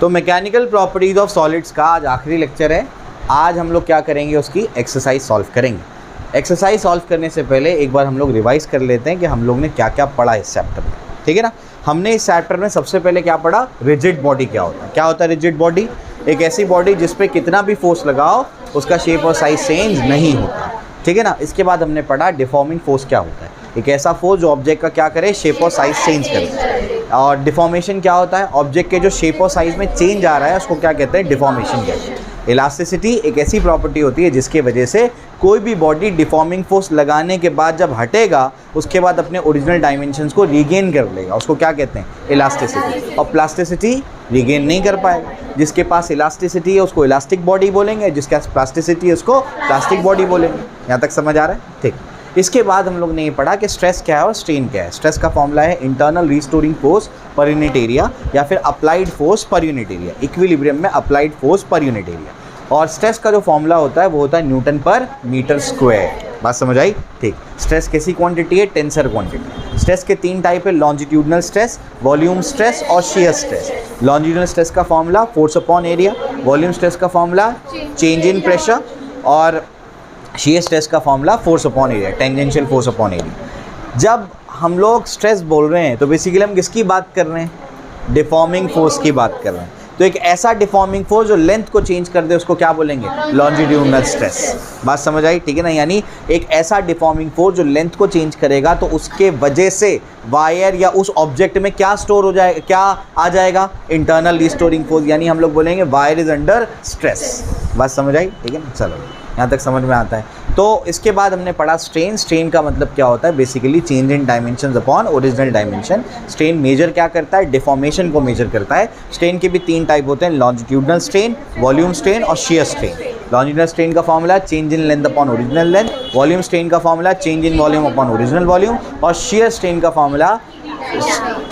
तो mechanical properties of solids का आज आखिरी लेक्चर है। आज हम लोग क्या करेंगे, उसकी एक्सरसाइज सॉल्व करेंगे। एक्सरसाइज सॉल्व करने से पहले एक बार हम लोग रिवाइज कर लेते हैं कि हम लोग ने क्या क्या पढ़ा इस चैप्टर में, ठीक है ना। हमने इस चैप्टर में सबसे पहले क्या पढ़ा, रिजिड बॉडी क्या होता है। क्या होता है रिजिड बॉडी? एक ऐसी बॉडी जिस पे कितना भी फोर्स लगाओ उसका शेप और साइज चेंज नहीं होता, ठीक है ना। इसके बाद हमने पढ़ा डिफॉर्मिंग फोर्स क्या होता है, एक ऐसा फोर्स जो ऑब्जेक्ट का क्या करे, शेप और साइज चेंज करे। और डिफॉर्मेशन क्या होता है, ऑब्जेक्ट के जो शेप और साइज में चेंज आ रहा है उसको क्या कहते हैं, डिफॉर्मेशन कहते हैं। इलास्टिसिटी एक ऐसी प्रॉपर्टी होती है जिसके वजह से कोई भी बॉडी डिफॉर्मिंग फोर्स लगाने के बाद जब हटेगा उसके बाद अपने ओरिजिनल डायमेंशंस को रीगेन कर लेगा, उसको क्या कहते हैं, इलास्टिसिटी। और प्लास्टिसिटी रीगेन नहीं कर पाएगा। जिसके पास इलास्टिसिटी है उसको इलास्टिक बॉडी बोलेंगे, जिसके पास प्लास्टिसिटी है उसको प्लास्टिक बॉडी बोलेंगे। यहाँ तक समझ आ रहा है? ठीक। इसके बाद हम लोग ने ये पढ़ा कि स्ट्रेस क्या है और स्ट्रेन क्या है। स्ट्रेस का फॉर्मूला है इंटरनल रीस्टोरिंग फोर्स पर यूनिट एरिया या फिर अप्लाइड फोर्स पर यूनिट एरिया, इक्विलिब्रियम में अप्लाइड फोर्स पर यूनिट एरिया। और स्ट्रेस का जो फॉर्मूला होता है वो होता है न्यूटन पर मीटर स्क्वायर। बात समझ आई? ठीक। स्ट्रेस कैसी क्वांटिटी है, टेंसर क्वांटिटी। स्ट्रेस के तीन टाइप है, लॉन्जिट्यूडनल स्ट्रेस, वॉल्यूम स्ट्रेस और शियर स्ट्रेस। लॉन्जिट्यूडनल स्ट्रेस का formula force upon area, volume stress का फॉर्मूला चेंज इन प्रेशर और शियर स्ट्रेस का formula force upon area, tangential force upon area. जब हम लोग स्ट्रेस बोल रहे हैं तो बेसिकली हम किसकी बात कर रहे हैं, डिफॉर्मिंग फोर्स की बात कर रहे हैं। तो एक ऐसा डिफॉर्मिंग फोर्स जो लेंथ को चेंज कर दे उसको क्या बोलेंगे, लॉन्जिट्यूडनल स्ट्रेस। बात समझ आई? ठीक है ना। यानी एक ऐसा डिफॉर्मिंग फोर्स जो लेंथ को चेंज करेगा तो उसके वजह से वायर या उस ऑब्जेक्ट में क्या स्टोर हो जाएगा, क्या आ जाएगा, इंटरनल रिस्टोरिंग फोर्स। यानी हम लोग बोलेंगे वायर इज अंडर स्ट्रेस। बात समझ आई? ठीक है ना। चलो यहाँ तक समझ में आता है। तो इसके बाद हमने पढ़ा स्ट्रेन। स्ट्रेन का मतलब क्या होता है, basically change in dimensions upon original dimension. Strain measure क्या करता है, डिफॉर्मेशन को मेजर करता है। स्ट्रेन के भी तीन टाइप होते हैं, लॉन्जिट्यूडनल स्ट्रेन, वॉल्यूम स्ट्रेन और शियर स्ट्रेन। लॉन्जिट्यूडनल स्ट्रेन का formula change in length upon original length, volume strain का formula change in volume upon original volume और शियर स्ट्रेन का फॉर्मूला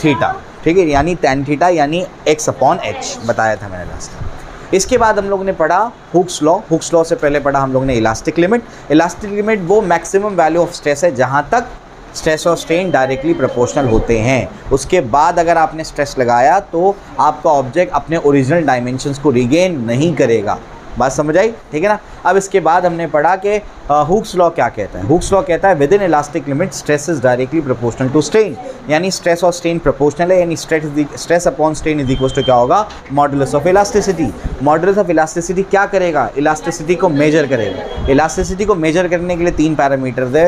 थीटा, ठीक है, यानी tan थीटा यानी x अपॉन h बताया था मैंने लास्ट टाइम। इसके बाद हम लोग ने पढ़ा हुक्स लॉ। हुक्स लॉ से पहले पढ़ा हम लोग ने इलास्टिक लिमिट। इलास्टिक लिमिट वो मैक्सिमम वैल्यू ऑफ स्ट्रेस है जहाँ तक स्ट्रेस और स्ट्रेन डायरेक्टली प्रोपोर्शनल होते हैं। उसके बाद अगर आपने स्ट्रेस लगाया तो आपका ऑब्जेक्ट अपने ओरिजिनल डायमेंशंस को रिगेन नहीं करेगा। बात समझ आई? ठीक है ना। अब इसके बाद हमने पढ़ा कि हुक्स लॉ क्या कहता है। हुक्स लॉ कहता है within elastic limit stress is directly proportional to strain. यानी स्ट्रेस और स्ट्रेन प्रोपोर्शनल है, यानी stress upon strain is equal to क्या होगा, modulus of elasticity. Modulus of elasticity क्या करेगा, इलास्टिसिटी को मेजर करेगा। इलास्टिसिटी को मेजर करने के लिए तीन पैरामीटर्स है,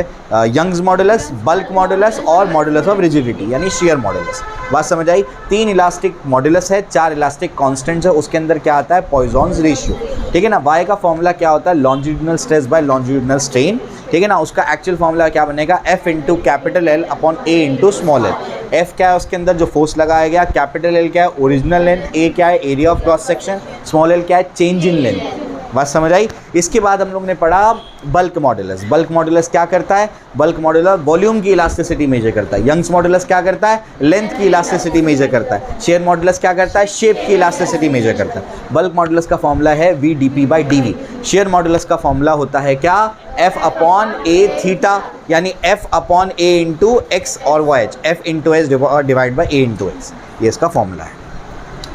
यंग्स मॉडुलस, बल्क मॉडुलस और मॉडुलस ऑफ रिजिडिटी यानी शियर मॉडुलस। बात समझ आई? तीन इलास्टिक मॉडुलस है, चार इलास्टिक कांस्टेंट्स है, उसके अंदर क्या आता है, पॉइजॉन्स रेशियो, ठीक है ना। वाई का फॉर्मूला क्या होता है, longitudinal stress by longitudinal strain, ठीक है ना। उसका एक्चुअल फॉर्मूला क्या बनेगा, F into capital L upon A into small l। F क्या है, उसके अंदर जो फोर्स लगाया गया, कैपिटल L क्या है, ओरिजिनल लेंथ, A क्या है, area of cross section, small l क्या है, चेंज इन लेंथ। बात समझ आई? इसके बाद हम लोग ने पढ़ा बल्क मॉडुलस। बल्क मॉडुलस क्या करता है, बल्क मॉडुलस वॉल्यूम की इलास्टिसिटी मेजर करता है। यंग्स मॉडुलस क्या करता है, लेंथ की इलास्टिसिटी मेजर करता है। शेयर मॉडुलस क्या करता है, शेप की इलास्टिसिटी मेजर करता है। बल्क मॉडुलस का फॉर्मूला है VdP/dV। शेयर मॉडुलस का फॉर्मूला होता है क्या, F अपॉन A थीटा यानी F upon A into X और Y, F into H divide by A into X, ये इसका फॉर्मूला है।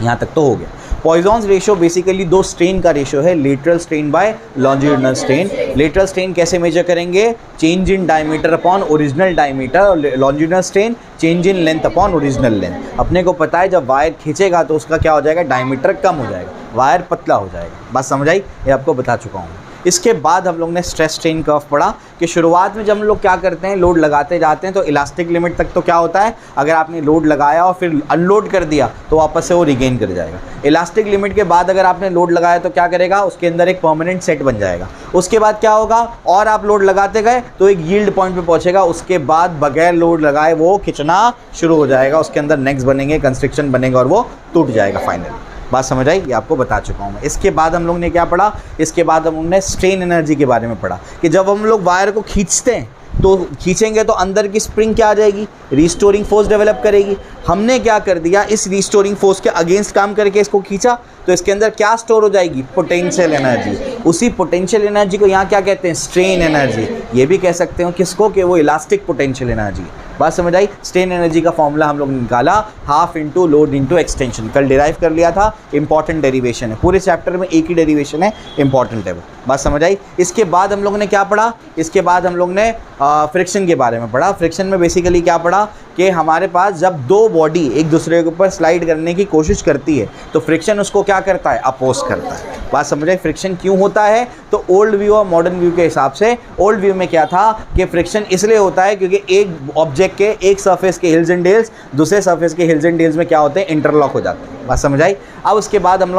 यहाँ तक तो हो गया। पॉइजॉन्स रेशियो बेसिकली दो स्ट्रेन का रेशियो है, lateral strain by longitudinal strain. Lateral strain कैसे मेजर करेंगे, change in diameter upon original diameter. Longitudinal strain change in length upon original length. अपने को पता है जब वायर खींचेगा तो उसका क्या हो जाएगा, डायमीटर कम हो जाएगा, वायर पतला हो जाएगा। बात समझ आई? ये आपको बता चुका हूँ। इसके बाद हम लोग ने स्ट्रेस स्ट्रेन कर्व पढ़ा कि शुरुआत में जब हम लोग क्या करते हैं, लोड लगाते जाते हैं तो इलास्टिक लिमिट तक तो क्या होता है, अगर आपने लोड लगाया और फिर अनलोड कर दिया तो वापस से वो रिगेन कर जाएगा। इलास्टिक लिमिट के बाद अगर आपने लोड लगाया तो क्या करेगा, उसके अंदर एक परमानेंट सेट बन जाएगा। उसके बाद क्या होगा, और आप लोड लगाते गए तो एक यील्ड पॉइंट पे पहुंचेगा, उसके बाद बगैर लोड लगाए वो खिंचना शुरू हो जाएगा, उसके अंदर नेक्स बनेंगे, कंस्ट्रिक्शन बनेगा और वो टूट जाएगा फाइनली। बात समझ आई? ये आपको बता चुका हूँ मैं। इसके बाद हम लोग ने क्या पढ़ा, इसके बाद हम लोग ने स्ट्रेन एनर्जी के बारे में पढ़ा कि जब हम लोग वायर को खींचते हैं तो खींचेंगे तो अंदर की स्प्रिंग क्या आ जाएगी, रिस्टोरिंग फोर्स डेवलप करेगी। हमने क्या कर दिया, इस रिस्टोरिंग फोर्स के अगेंस्ट काम करके इसको खींचा तो इसके अंदर क्या स्टोर हो जाएगी, पोटेंशियल एनर्जी। उसी पोटेंशियल एनर्जी को यहाँ क्या कहते हैं, स्ट्रेन एनर्जी। ये भी कह सकते हो किसको, कि वो इलास्टिक पोटेंशियल एनर्जी। बात समझ आई। स्ट्रेन एनर्जी का फॉर्मूला हम लोग ने निकाला half into load into extension, कल डिराइव कर लिया था, इंपॉर्टेंट डेरिवेशन है, पूरे चैप्टर में एक ही डेरिवेशन है, इंपॉर्टेंट है वो। बात समझ आई। इसके बाद हम लोग ने क्या पढ़ा, इसके बाद हम लोग ने फ्रिक्शन के बारे में पढ़ा। फ्रिक्शन में बेसिकली क्या पढ़ा कि हमारे पास जब दो बॉडी एक दूसरे के ऊपर स्लाइड करने की कोशिश करती है तो फ्रिक्शन उसको क्या करता है, अपोज करता है। बात समझ आई। फ्रिक्शन क्यों होता है, तो ओल्ड व्यू और मॉडर्न व्यू के हिसाब से ओल्ड व्यू में क्या था कि फ्रिक्शन इसलिए होता है क्योंकि एक ऑब्जेक्ट के एक सरफेस के हिल्स एंड डेल्स दूसरे सरफेस के हिल्स एंड डेल्स में क्या होते हैं, इंटरलॉक हो जाते हैं। बात समझ आई। अब उसके बाद हम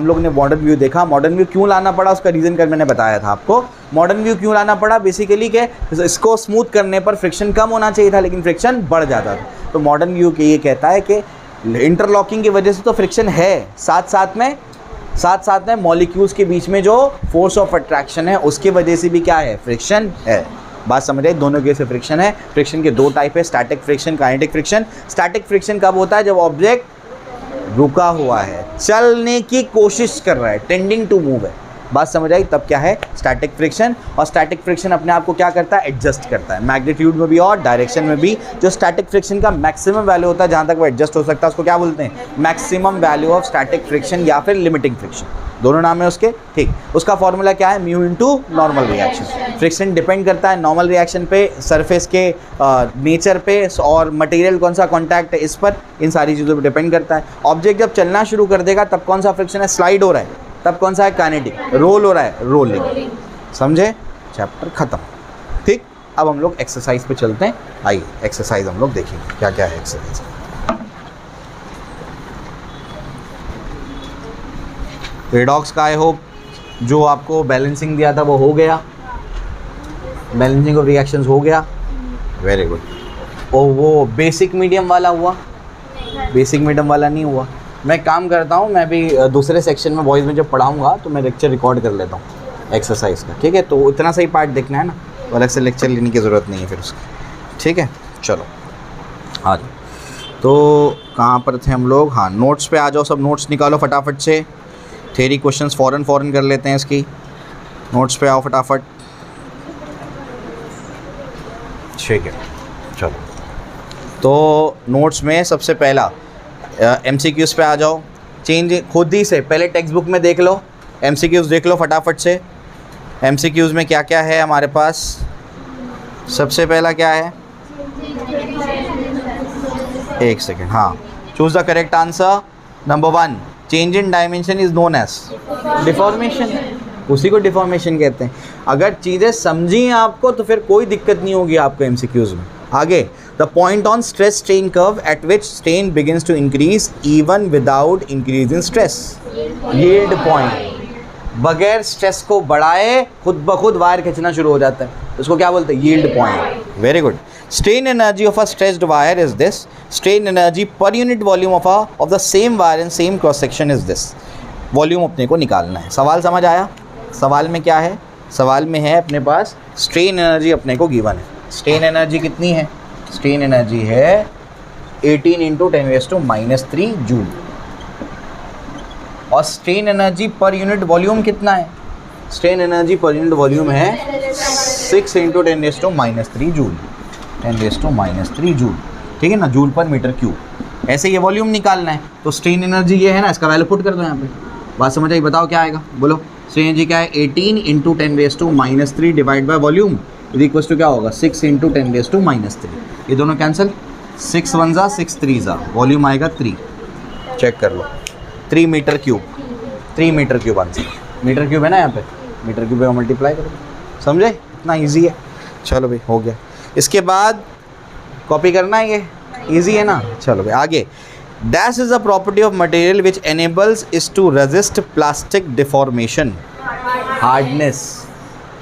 लोग ने मॉडर्न व्यू देखा। मॉडर्न व्यू क्यों लाना पड़ा, उसका रीज़न कल मैंने बताया था आपको। मॉडर्न व्यू क्यों लाना पड़ा, बेसिकली कि इसको स्मूथ करने पर फ्रिक्शन कम होना चाहिए था लेकिन फ्रिक्शन बढ़ जाता था। तो मॉडर्न व्यू के ये कहता है कि इंटरलॉकिंग की वजह से तो फ्रिक्शन है, साथ साथ में मॉलिक्यूल्स के बीच में जो फोर्स ऑफ अट्रैक्शन है उसकी वजह से भी क्या है, फ्रिक्शन है। बात समझ रहे, दोनों के से फ्रिक्शन है। फ्रिक्शन के दो टाइप है, static friction, kinetic friction. Static friction कब होता है, जब ऑब्जेक्ट रुका हुआ है, चलने की कोशिश कर रहा है, टेंडिंग टू मूव है। बात समझ आई, तब क्या है, स्टैटिक फ्रिक्शन। और स्टैटिक फ्रिक्शन अपने आप को क्या करता है, एडजस्ट करता है, मैग्नीट्यूड में भी और डायरेक्शन में भी। जो स्टैटिक फ्रिक्शन का मैक्सिमम वैल्यू होता है, जहाँ तक वो एडजस्ट हो सकता है, उसको क्या बोलते हैं, maximum value of static friction या फिर लिमिटिंग फ्रिक्शन, दोनों नाम है उसके। ठीक, उसका फॉर्मूला क्या है, mu into normal reaction. Friction depend करता है नॉर्मल रिएक्शन पे, सरफेस के नेचर पे और मटेरियल कौन सा कॉन्टैक्ट है इस पर, इन सारी चीज़ों पर डिपेंड करता है। ऑब्जेक्ट जब चलना शुरू कर देगा तब कौन सा फ्रिक्शन है, स्लाइड हो रहा है, तब कौन सा है, काइनेटिक, रोल हो रहा है, रोलिंग। समझे, चैप्टर खत्म। ठीक, अब हम लोग एक्सरसाइज पे चलते हैं। आइए एक्सरसाइज हम लोग देखेंगे क्या क्या है एक्सरसाइज। रेडॉक्स का आई होप जो आपको बैलेंसिंग दिया था वो हो गया, बैलेंसिंग ऑफ रिएक्शंस हो गया, वेरी गुड। और वो बेसिक मीडियम वाला हुआ, बेसिक मीडियम वाला नहीं हुआ। मैं काम करता हूँ, मैं भी दूसरे सेक्शन में बॉयज़ में जब पढ़ाऊँगा तो मैं लेक्चर रिकॉर्ड कर लेता हूँ एक्सरसाइज का, ठीक है। तो इतना सही पार्ट देखना है ना, तो अलग से लेक्चर लेने की ज़रूरत नहीं है फिर उसकी, ठीक है। चलो आ जाओ, तो कहाँ पर थे हम लोग, हाँ नोट्स पे आ जाओ, सब नोट्स निकालो फटाफट से। थ्योरी क्वेश्चंस फ़ौरन कर लेते हैं इसकी, नोट्स पे आओ फटाफट, ठीक है। चलो, तो नोट्स में सबसे पहला MCQs पे आ जाओ। चेंज खुद ही से पहले टेक्स्ट बुक में देख लो, MCQs देख लो फटाफट से। MCQs में क्या क्या है हमारे पास, सबसे पहला क्या है, एक सेकेंड, हाँ, choose the correct answer. Number 1, change in dimension is known as deformation, उसी को डिफॉर्मेशन कहते हैं। अगर चीज़ें समझी हैं आपको तो फिर कोई दिक्कत नहीं होगी आपको MCQs में। आगे, the point on stress strain curve at which strain begins to increase even without increase in stress, yield point. बगैर स्ट्रेस को बढ़ाए खुद ब खुद वायर खींचना शुरू हो जाता है, उसको क्या बोलते हैं, yield point. Very good. Strain energy of a stressed wire is this, strain energy per unit volume of the same wire in same cross section is this. Volume अपने को निकालना है। सवाल समझ आया, सवाल में क्या है, सवाल में है अपने पास स्ट्रेन एनर्जी अपने को गिवन है। स्ट्रेन एनर्जी कितनी है, स्ट्रेन एनर्जी है 18 × 10⁻³ जूल, और strain energy per unit volume कितना है, strain energy per unit volume है 6 × 10⁻³ जूल, 10⁻³ जूल, ठीक है ना, जूल पर मीटर क्यूब। ऐसे ये वॉल्यूम निकालना है, तो स्ट्रेन एनर्जी ये है ना, इसका वैल्यू पुट कर दो यहाँ पे। बात समझ आई, बताओ क्या आएगा, बोलो। स्ट्रेन एनर्जी क्या है, 18 × 10⁻³ divide by volume is equal to क्या होगा, 6 × 10⁻³ ये दोनों कैंसिल, 6 1 ज़ा 6 3 ज़ा, वॉल्यूम आएगा 3, चेक कर लो, 3 metre cube, 3 metre cube answer, metre cube है ना यहाँ पे, मीटर क्यूब पे मल्टीप्लाई करो, समझे, इतना इजी है। चलो भाई हो गया। इसके बाद कॉपी करना है, ये इजी है ना। चलो भाई आगे, dash is a property of material which enables is to resist plastic deformation. Hardness,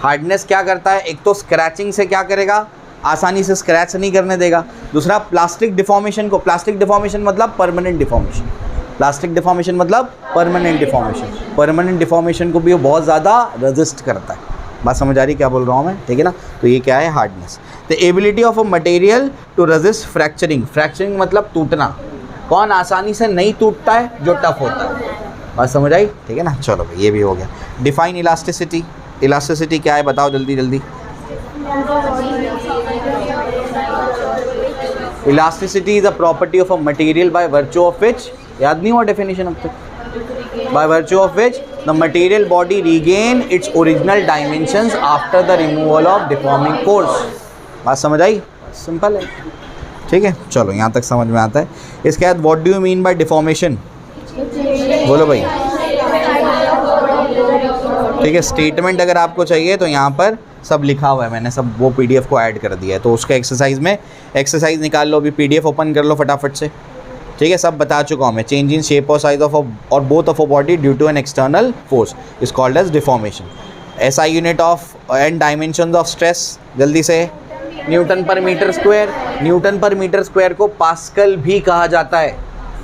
hardness क्या करता है, एक तो स्क्रैचिंग से क्या करेगा, आसानी से स्क्रैच नहीं करने देगा। दूसरा प्लास्टिक डिफॉर्मेशन को, प्लास्टिक डिफॉर्मेशन मतलब परमानेंट डिफॉर्मेशन, प्लास्टिक डिफॉर्मेशन मतलब परमानेंट डिफॉर्मेशन, परमानेंट डिफॉर्मेशन को भी वो बहुत ज़्यादा रेजिस्ट करता है। बात समझ आ रही क्या बोल रहा हूँ मैं, ठीक है ना। तो ये क्या है, hardness. The ability of a material to resist fracturing, fracturing मतलब टूटना, कौन आसानी से नहीं टूटता है, जो टफ होता है। बात समझ आई, ठीक है ना। चलो भाई ये भी हो गया। डिफाइन इलास्टिसिटी, इलास्टिसिटी क्या है बताओ जल्दी जल्दी। Elasticity is a property of a material by virtue of which, याद नहीं हुआ डेफिनेशन अब तक, by virtue of which the material body regain its original dimensions after the removal of deforming force। बात समझ आई? सिंपल है, ठीक है। चलो यहाँ तक समझ में आता है। इसके बाद what do you mean bye deformation, बोलो भाई। ठीक है, स्टेटमेंट अगर आपको चाहिए तो यहाँ पर सब लिखा हुआ है, मैंने सब वो पीडीएफ को ऐड कर दिया है, तो उसका एक्सरसाइज में एक्सरसाइज निकाल लो, अभी पीडीएफ ओपन कर लो फटाफट से। ठीक है, सब बता चुका हूँ मैं। चेंज इन शेप और साइज ऑफ और both of a body due to an external force is called as deformation. SI unit of and dimensions of stress, जल्दी से, न्यूटन पर मीटर स्क्वायर। न्यूटन पर मीटर स्क्वायर को pascal भी कहा जाता है,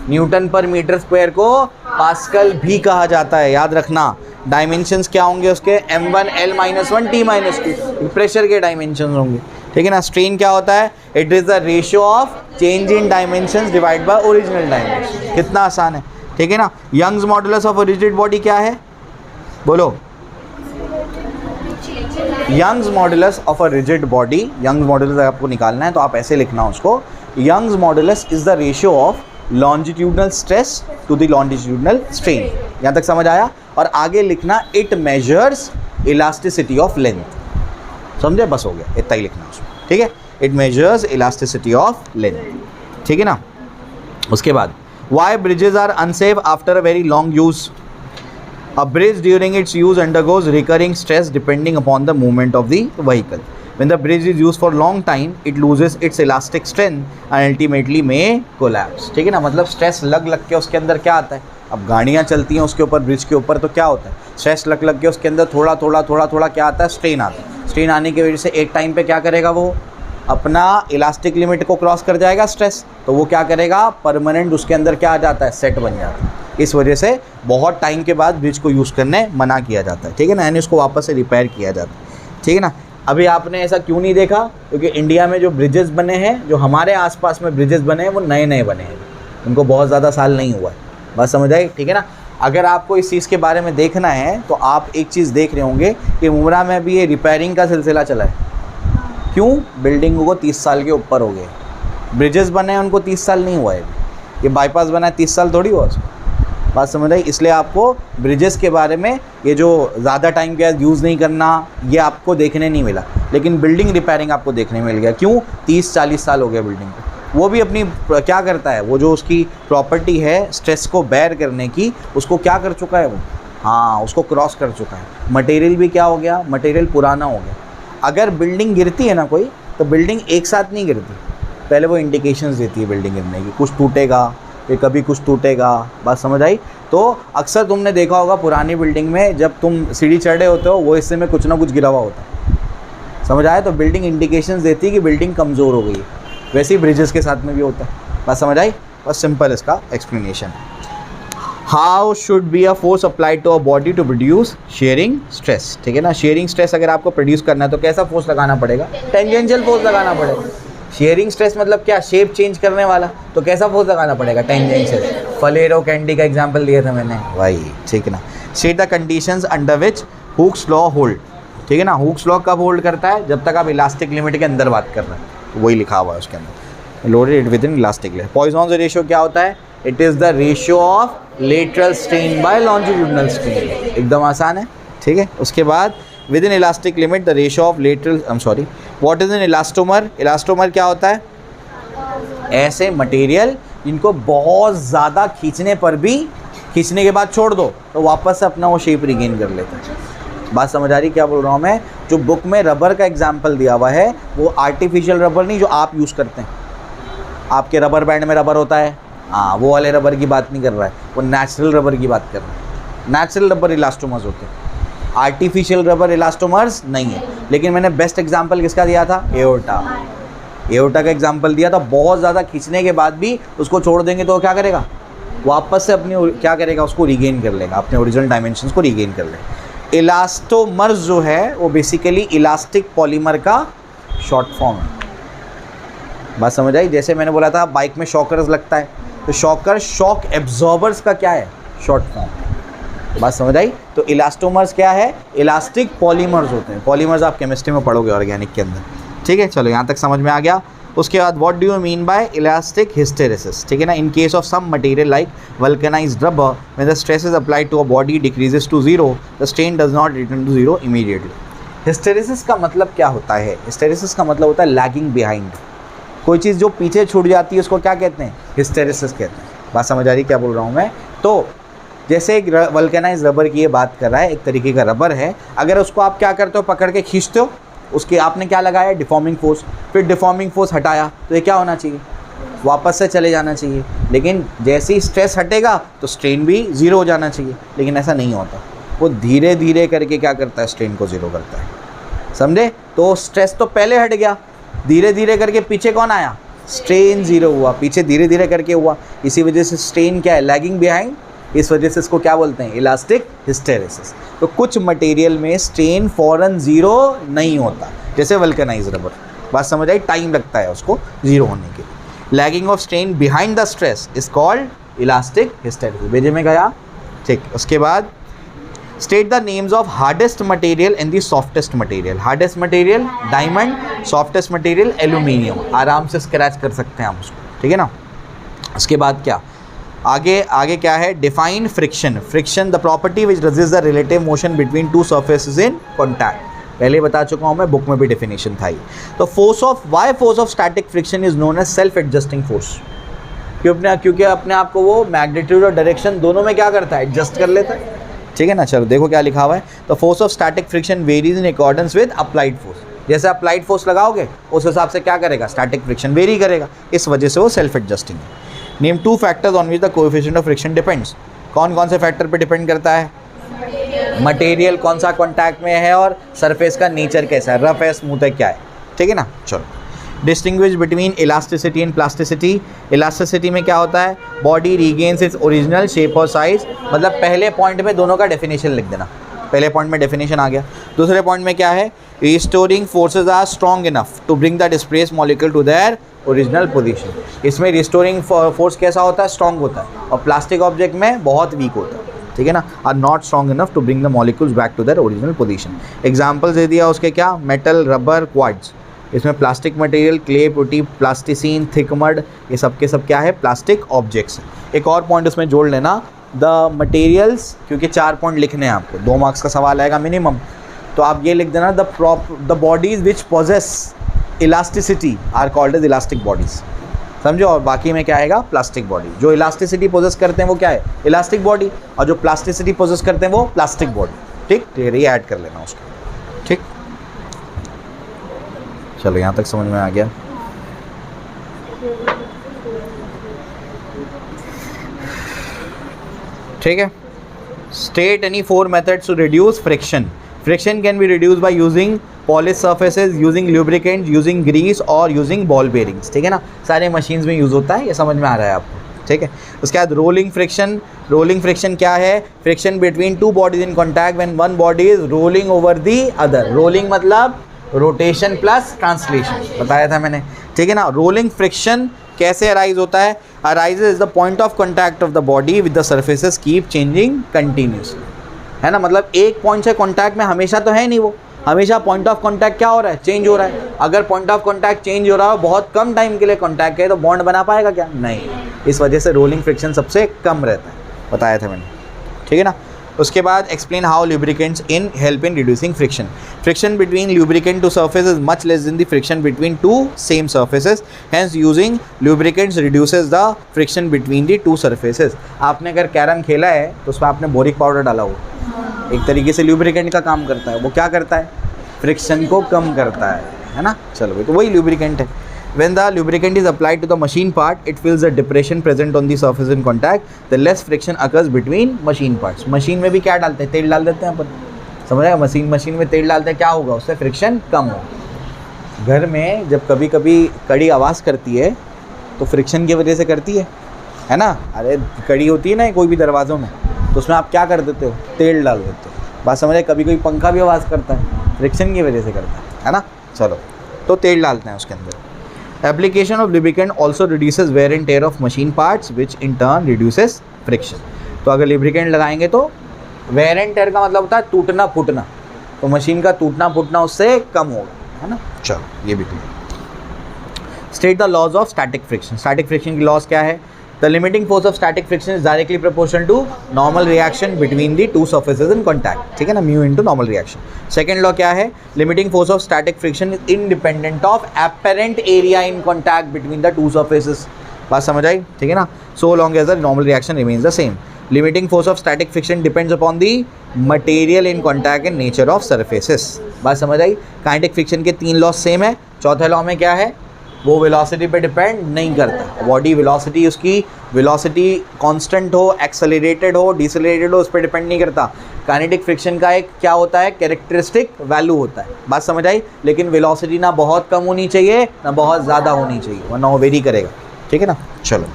न्यूटन पर मीटर स्क्वायर को पास्कल भी कहा जाता है, याद रखना। डायमेंशंस क्या होंगे उसके, m1 l-1 t-2, प्रेशर के डायमेंशंस होंगे, ठीक है ना। स्ट्रेन क्या होता है, it is the ratio of change in dimensions divide by original dimension. कितना आसान है, ठीक है ना। Young's modulus of a rigid body क्या है, बोलो। Young's modulus of a rigid body, Young's modulus आपको निकालना है तो आप ऐसे लिखना उसको, Young's modulus is the ratio of longitudinal stress to the longitudinal strain. यहाँ तक समझ आया। और आगे लिखना, it measures elasticity of length, समझे, बस हो गया, इतना ही लिखना उसमें, ठीक है। It measures elasticity of length, ठीक है ना। उसके बाद why bridges are unsafe after a very long use. A bridge during its use undergoes recurring stress depending upon the movement of the vehicle. When the bridge is used for long time, it loses its elastic strength and ultimately may collapse। ठीक है ना, मतलब stress लग लग के उसके अंदर क्या आता है, अब गाड़ियाँ चलती हैं उसके ऊपर, ब्रिज के ऊपर, तो क्या होता है, स्ट्रेस लग लग के उसके अंदर थोड़ा थोड़ा क्या आता है, स्ट्रेन आता है। स्ट्रेन आने की वजह से एक टाइम पे क्या करेगा, वो अपना इलास्टिक लिमिट को क्रॉस कर जाएगा स्ट्रेस, तो वो क्या करेगा, परमानेंट उसके अंदर क्या आ जाता है, सेट बन जाता है। इस वजह से बहुत टाइम के बाद ब्रिज को यूज़ करने मना किया जाता है, ठीक है ना, यानी उसको वापस से रिपेयर किया जाता है, ठीक है ना। अभी आपने ऐसा क्यों नहीं देखा, क्योंकि इंडिया में जो ब्रिजेस बने हैं, जो हमारे आसपास में ब्रिजेस बने हैं, वो नए नए बने हैं, उनको बहुत ज़्यादा साल नहीं हुआ है, बात समझ आई, ठीक है ना। अगर आपको इस चीज़ के बारे में देखना है तो आप एक चीज़ देख रहे होंगे कि मुमरा में भी ये रिपेयरिंग का सिलसिला चला है। क्यों, बिल्डिंगों को 30 साल के ऊपर हो गए, ब्रिजेस बने हैं उनको 30 साल नहीं हुआ है, ये बाईपास बना है 30 साल थोड़ी हुआ उसको, बात समझ आई। इसलिए आपको ब्रिजेस के बारे में ये जो ज़्यादा टाइम के यूज़ नहीं करना, ये आपको देखने नहीं मिला, लेकिन बिल्डिंग रिपेयरिंग आपको देखने मिल गया। क्यों, 30-40 साल हो गया बिल्डिंग को, वो भी अपनी क्या करता है, वो जो उसकी प्रॉपर्टी है स्ट्रेस को बेयर करने की, उसको क्या कर चुका है वो, हाँ, उसको क्रॉस कर चुका है। मटेरियल भी क्या हो गया, मटेरियल पुराना हो गया। अगर बिल्डिंग गिरती है ना कोई, तो बिल्डिंग एक साथ नहीं गिरती, पहले वो इंडिकेशंस देती है बिल्डिंग गिरने की, कुछ टूटेगा, फिर कभी कुछ टूटेगा, बात समझ आई। तो अक्सर तुमने देखा होगा पुरानी बिल्डिंग में जब तुम सीढ़ी चढ़ रहे होते हो, वो हिस्से में कुछ ना कुछ गिरा हुआ होता है, समझ आया। तो बिल्डिंग इंडिकेशंस देती है कि बिल्डिंग कमज़ोर हो गई है, वैसे ही ब्रिजेस के साथ में भी होता है, बात समझ आई। बस सिंपल इसका explanation. How should be a force applied to a body to produce shearing stress, ठीक है ना। शेयरिंग स्ट्रेस अगर आपको प्रोड्यूस करना है तो कैसा फोर्स लगाना पड़ेगा, टेंजेंशियल फोर्स लगाना पड़ेगा। शेयरिंग स्ट्रेस मतलब क्या, शेप चेंज करने वाला, तो कैसा फोर्स लगाना पड़ेगा, टेंजेंशियल। फलेरो कैंडी का एग्जांपल दिया था मैंने भाई, ठीक है ना। State the conditions under which Hooke's law hold, ठीक है ना। हुक्स लॉ कब होल्ड करता है, जब तक आप इलास्टिक लिमिट के अंदर बात कर रहे हैं, तो वही लिखा हुआ है उसके अंदर, loaded within elastic limit. Poisson's ratio क्या होता है, it is the ratio of lateral strain by longitudinal strain, एकदम आसान है, ठीक है। उसके बाद within elastic limit the ratio of lateral, I am sorry, what is an elastomer. Elastomer क्या होता है, ऐसे मटेरियल इनको बहुत ज़्यादा खींचने पर भी, खींचने के बाद छोड़ दो तो वापस से अपना वो शेप रिगेन कर लेता है, बात समझ आ रही क्या बोल रहा हूँ मैं। जो बुक में रबर का एग्जाम्पल दिया हुआ है, वो आर्टिफिशियल रबर नहीं जो आप यूज़ करते हैं, आपके रबर बैंड में रबर होता है, हाँ, वो वाले रबर की बात नहीं कर रहा है, वो नेचुरल रबर की बात कर रहा है। नेचुरल रबर इलास्टोमर्स होते हैं, आर्टिफिशियल रबर इलास्टोमर्स नहीं है। लेकिन मैंने बेस्ट एग्जांपल किसका दिया था, एओर्टा, एओर्टा का एग्जांपल दिया था। बहुत ज़्यादा खींचने के बाद भी उसको छोड़ देंगे तो क्या करेगा, वापस से अपनी क्या करेगा, उसको रिगेन कर लेगा, अपने ओरिजिनल डायमेंशंस को रिगेन कर लेगा। इलास्टोमर्स जो है वो बेसिकली इलास्टिक पॉलीमर का शॉर्ट फॉर्म है, बात समझ आई। जैसे मैंने बोला था बाइक में शॉकर्स लगता है, तो शॉकर शॉक एब्जॉर्बर्स का क्या है, शॉर्ट फॉर्म, बात समझ आई। तो इलास्टोमर्स क्या है, इलास्टिक पॉलीमर्स होते हैं। पॉलीमर्स आप केमिस्ट्री में पढ़ोगे ऑर्गेनिक के अंदर, ठीक है। चलो यहाँ तक समझ में आ गया। उसके बाद what do you mean by elastic hysteresis, ठीक है ना, in case of some material like vulcanized rubber when the stress is applied to a body decreases to zero the strain does not return to zero immediately. Hysteresis का मतलब क्या होता है? Hysteresis का मतलब होता है लैगिंग बिहाइंड। कोई चीज़ जो पीछे छूट जाती है उसको क्या कहते हैं? हिस्टेरेसिस कहते हैं। बात समझ आ रही क्या बोल रहा हूँ मैं? तो जैसे एक वल्कनाइज रबर की ये बात कर रहा है, एक तरीके का रबर है, अगर उसको आप क्या करते हो, पकड़ के खींचते हो, उसके आपने क्या लगाया? Deforming force. फिर डिफॉर्मिंग फोर्स हटाया तो ये क्या होना चाहिए? वापस से चले जाना चाहिए। लेकिन जैसे ही स्ट्रेस हटेगा तो स्ट्रेन भी ज़ीरो हो जाना चाहिए, लेकिन ऐसा नहीं होता। वो धीरे धीरे करके क्या करता है? स्ट्रेन को ज़ीरो करता है, समझे? तो स्ट्रेस तो पहले हट गया, धीरे धीरे करके पीछे कौन आया? स्ट्रेन ज़ीरो हुआ, पीछे धीरे धीरे करके हुआ। इसी वजह से स्ट्रेन क्या है? Lagging behind. इस वजह से इसको क्या बोलते हैं? Elastic hysteresis. तो कुछ मटेरियल में स्ट्रेन फौरन ज़ीरो नहीं होता, जैसे वल्कनाइज रबर। बात समझ आई? टाइम लगता है उसको ज़ीरो होने के लिए। Lagging of strain behind the stress is called elastic hysteresis. भेजे में गया, ठीक। उसके बाद state the names of hardest material and the softest material. Hardest material diamond, softest material aluminium. आराम से स्क्रैच कर सकते हैं हम उसको, ठीक है ना। उसके बाद क्या आगे क्या है? Define friction. Friction the property which resist the relative motion between two surfaces in contact. पहले बता चुका हूँ मैं, बुक में भी डेफिनेशन था ही। तो force of static friction is known as self adjusting force. क्योंकि अपने आप को वो मैग्नीट्यूड और डायरेक्शन दोनों में क्या करता है? एडजस्ट कर लेता है, ठीक है ना। चलो देखो क्या लिखा हुआ है। तो force of static friction varies in accordance with applied force. जैसे अप्लाइड फोर्स लगाओगे उस हिसाब से क्या करेगा? स्टैटिक फ्रिक्शन वेरी करेगा। इस वजह से वो सेल्फ एडजस्टिंग है। Name two factors on which the coefficient of friction depends. कौन कौन से फैक्टर पे डिपेंड करता है? मटेरियल कौन सा कॉन्टैक्ट में है और सरफेस का नेचर कैसा है, रफ है, स्मूथ है, क्या है, ठीक है ना। चलो distinguish between elasticity and plasticity. Elasticity में क्या होता है? Body regains its original shape और साइज। मतलब पहले पॉइंट में दोनों का डेफिनेशन लिख देना। पहले पॉइंट में डेफिनेशन आ गया। दूसरे पॉइंट में क्या है? Restoring forces are strong enough to bring the displaced molecule to their original position. इसमें रिस्टोरिंग फोर्स कैसा होता है? स्ट्रॉन्ग होता है। और प्लास्टिक ऑब्जेक्ट में बहुत वीक होता है, ठीक है ना। Are not strong enough to bring the molecules back to their original position. Examples दे दिया उसके, क्या? Metal, rubber, quartz. इसमें plastic material, clay, putty, plasticine, thick mud, ये सब के सब क्या है? Plastic objects. एक और पॉइंट उसमें जोड़ लेना, द मटेरियल्स, क्योंकि 4 पॉइंट लिखने हैं आपको, 2 मार्क्स का सवाल आएगा मिनिमम। तो आप ये लिख देना, the bodies which possess elasticity are called as elastic bodies. समझो। और बाकी में क्या आएगा? Plastic body. जो इलास्टिसिटी पोजेस करते हैं वो क्या है? Elastic body. और जो प्लास्टिसिटी पोजेस करते हैं वो प्लास्टिक बॉडी, ठीक। तो ये ऐड कर लेना उसको, ठीक। चलो यहाँ तक समझ में आ गया। ठीक है। State any 4 methods to reduce friction. Friction can be reduce by using polish surfaces, using lubricant, using grease और यूजिंग बॉल बेरिंग्स, ठीक है ना। सारे मशीन्स में यूज़ होता है, ये समझ में आ रहा है आपको, ठीक है। उसके बाद रोलिंग फ्रिक्शन। रोलिंग फ्रिक्शन क्या है? Friction between 2 bodies in contact when one body is rolling over the other. Rolling मतलब रोटेशन प्लस ट्रांसलेशन, बताया था मैंने, ठीक है ना। रोलिंग फ्रिक्शन कैसे अराइज होता है? Arises is the point of contact of the body with the surfaces keep changing continuously, है ना। मतलब एक पॉइंट से कॉन्टैक्ट में हमेशा तो है नहीं, वो हमेशा पॉइंट ऑफ कॉन्टैक्ट क्या हो रहा है? चेंज हो रहा है। अगर पॉइंट ऑफ कॉन्टैक्ट चेंज हो रहा है, बहुत कम टाइम के लिए कॉन्टैक्ट है, तो बॉन्ड बना पाएगा क्या? नहीं। इस वजह से रोलिंग फ्रिक्शन सबसे कम रहता है, बताया था मैंने, ठीक है ना। उसके बाद explain how lubricants in help in reducing friction. Friction between lubricant to surface is much less than the friction between 2 same surfaces, hence using lubricants reduces the friction between the 2 surfaces. आपने अगर carrom खेला है तो उसमें आपने boric powder डाला हो, एक तरीके से ल्यूब्रिकेंट का काम करता है। वो क्या करता है? फ्रिक्शन को कम करता है ना। चलो भाई, तो वही ल्यूब्रिकेंट है। When the lubricant is applied to the machine part, it fills the depression present on the surface in contact. The less friction occurs between machine parts. Machine में भी क्या डालते हैं? तेल डाल देते हैं अपन, समझ रहे हैं। मशीन में तेल डालते हैं, क्या होगा? उससे फ्रिक्शन कम होगा। घर में जब कभी कभी कड़ी आवाज़ करती है तो फ्रिक्शन की वजह से करती है ना। अरे कड़ी होती है ना कोई भी दरवाज़ों में, तो उसमें आप क्या कर देते हो? तेल डाल देते हो। बात समझ रहे? कभी कोई पंखा भी आवाज़ करता है, फ्रिक्शन की वजह से करता है ना। चलो, तो तेल डालते हैं उसके अंदर। Application of lubricant also reduces wear and tear of machine parts, which in turn reduces friction. तो अगर lubricant लगाएंगे तो wear and tear का मतलब होता है टूटना फूटना, तो मशीन का टूटना फूटना उससे कम होगा, है ना। चलो ये भी clear. State the laws of static friction. Static friction की लॉज क्या है? The limiting force of static friction is directly proportional to normal reaction between the two surfaces in contact, ठीक है ना, mu into normal reaction. Second law क्या है? Limiting force of static friction is independent of apparent area in contact between the two surfaces. बात समझ आई, ठीक है ना, so long as the normal reaction remains the same. Limiting force of static friction depends upon the material in contact and nature of surfaces. बात समझ आई। Kinetic friction के 3 law same है। चौथे लॉ में क्या है? वो वेलोसिटी पे डिपेंड नहीं करता। बॉडी वेलोसिटी, उसकी वेलोसिटी कांस्टेंट हो, एक्सेलरेटेड हो, डिसेलरेटेड हो, उस पर डिपेंड नहीं करता। काइनेटिक फ्रिक्शन का एक क्या होता है? कैरेक्टरिस्टिक वैल्यू होता है। बात समझ आई। लेकिन वेलोसिटी ना बहुत कम होनी चाहिए ना बहुत ज़्यादा होनी चाहिए, वरना वो वेरी करेगा, ठीक है ना। चलो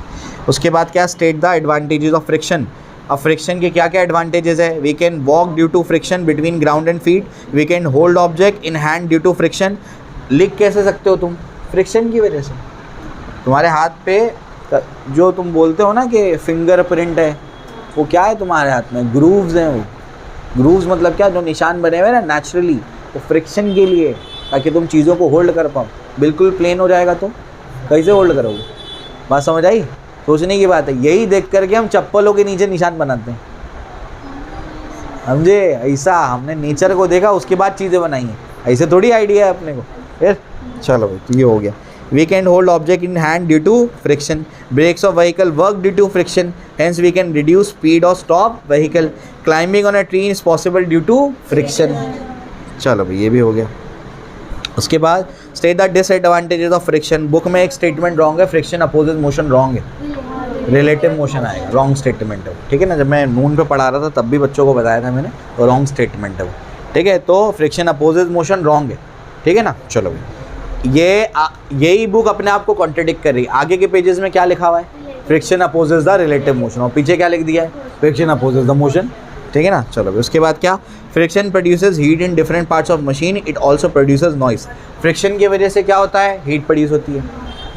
उसके बाद क्या? State the advantages of friction. अब फ्रिक्शन के क्या क्या एडवांटेजेस है? We can walk due to friction between ground and feet, we can hold object in hand due to friction. लिख कैसे सकते हो तुम? फ्रिक्शन की वजह से। तुम्हारे हाथ पे जो तुम बोलते हो ना कि फिंगरप्रिंट है, वो क्या है तुम्हारे हाथ में? ग्रूव्स हैं। वो ग्रूव्स मतलब क्या? जो निशान बने हुए हैं ना नेचुरली, वो फ्रिक्शन के लिए, ताकि तुम चीज़ों को होल्ड कर पाओ। बिल्कुल प्लेन हो जाएगा तो कैसे होल्ड करोगे? बात समझ आई। सोचने की बात है। यही देख करके हम चप्पलों के नीचे निशान बनाते हैं, समझे? ऐसा हमने नेचर को देखा, उसके बाद चीज़ें बनाई हैं। ऐसे थोड़ी आइडिया है अपने को। फिर चलो भाई, तो ये हो गया। We can hold object in hand due to friction. Brakes of vehicle work due to friction, hence we can reduce speed और stop vehicle. Climbing on a tree is possible due to friction. चलो भाई, ये भी हो गया। उसके बाद state the disadvantages of friction. Book में एक स्टेटमेंट रॉन्ग है, फ्रिक्शन अपोजेस मोशन रॉन्ग है, रिलेटिव मोशन आएगा, रॉन्ग स्टेटमेंट है वो, ठीक है ना। जब मैं नून पे पढ़ा रहा था तब भी बच्चों को बताया था मैंने, तो रॉन्ग स्टेटमेंट है वो, ठीक है। तो फ्रिक्शन अपोजेस मोशन रॉन्ग है, ठीक है ना। चलो भाई, यही बुक अपने आप को कॉन्ट्रडिक्ट कर रही है। आगे के पेजेस में क्या लिखा हुआ है? Friction opposes the relative motion, और पीछे क्या लिख दिया है? फ्रिक्शन अपोजेस द मोशन, ठीक है ना। चलो भाई, उसके बाद क्या? Friction produces heat in different parts of machine, it also produces noise. Friction की वजह से क्या होता है? हीट प्रोड्यूस होती है।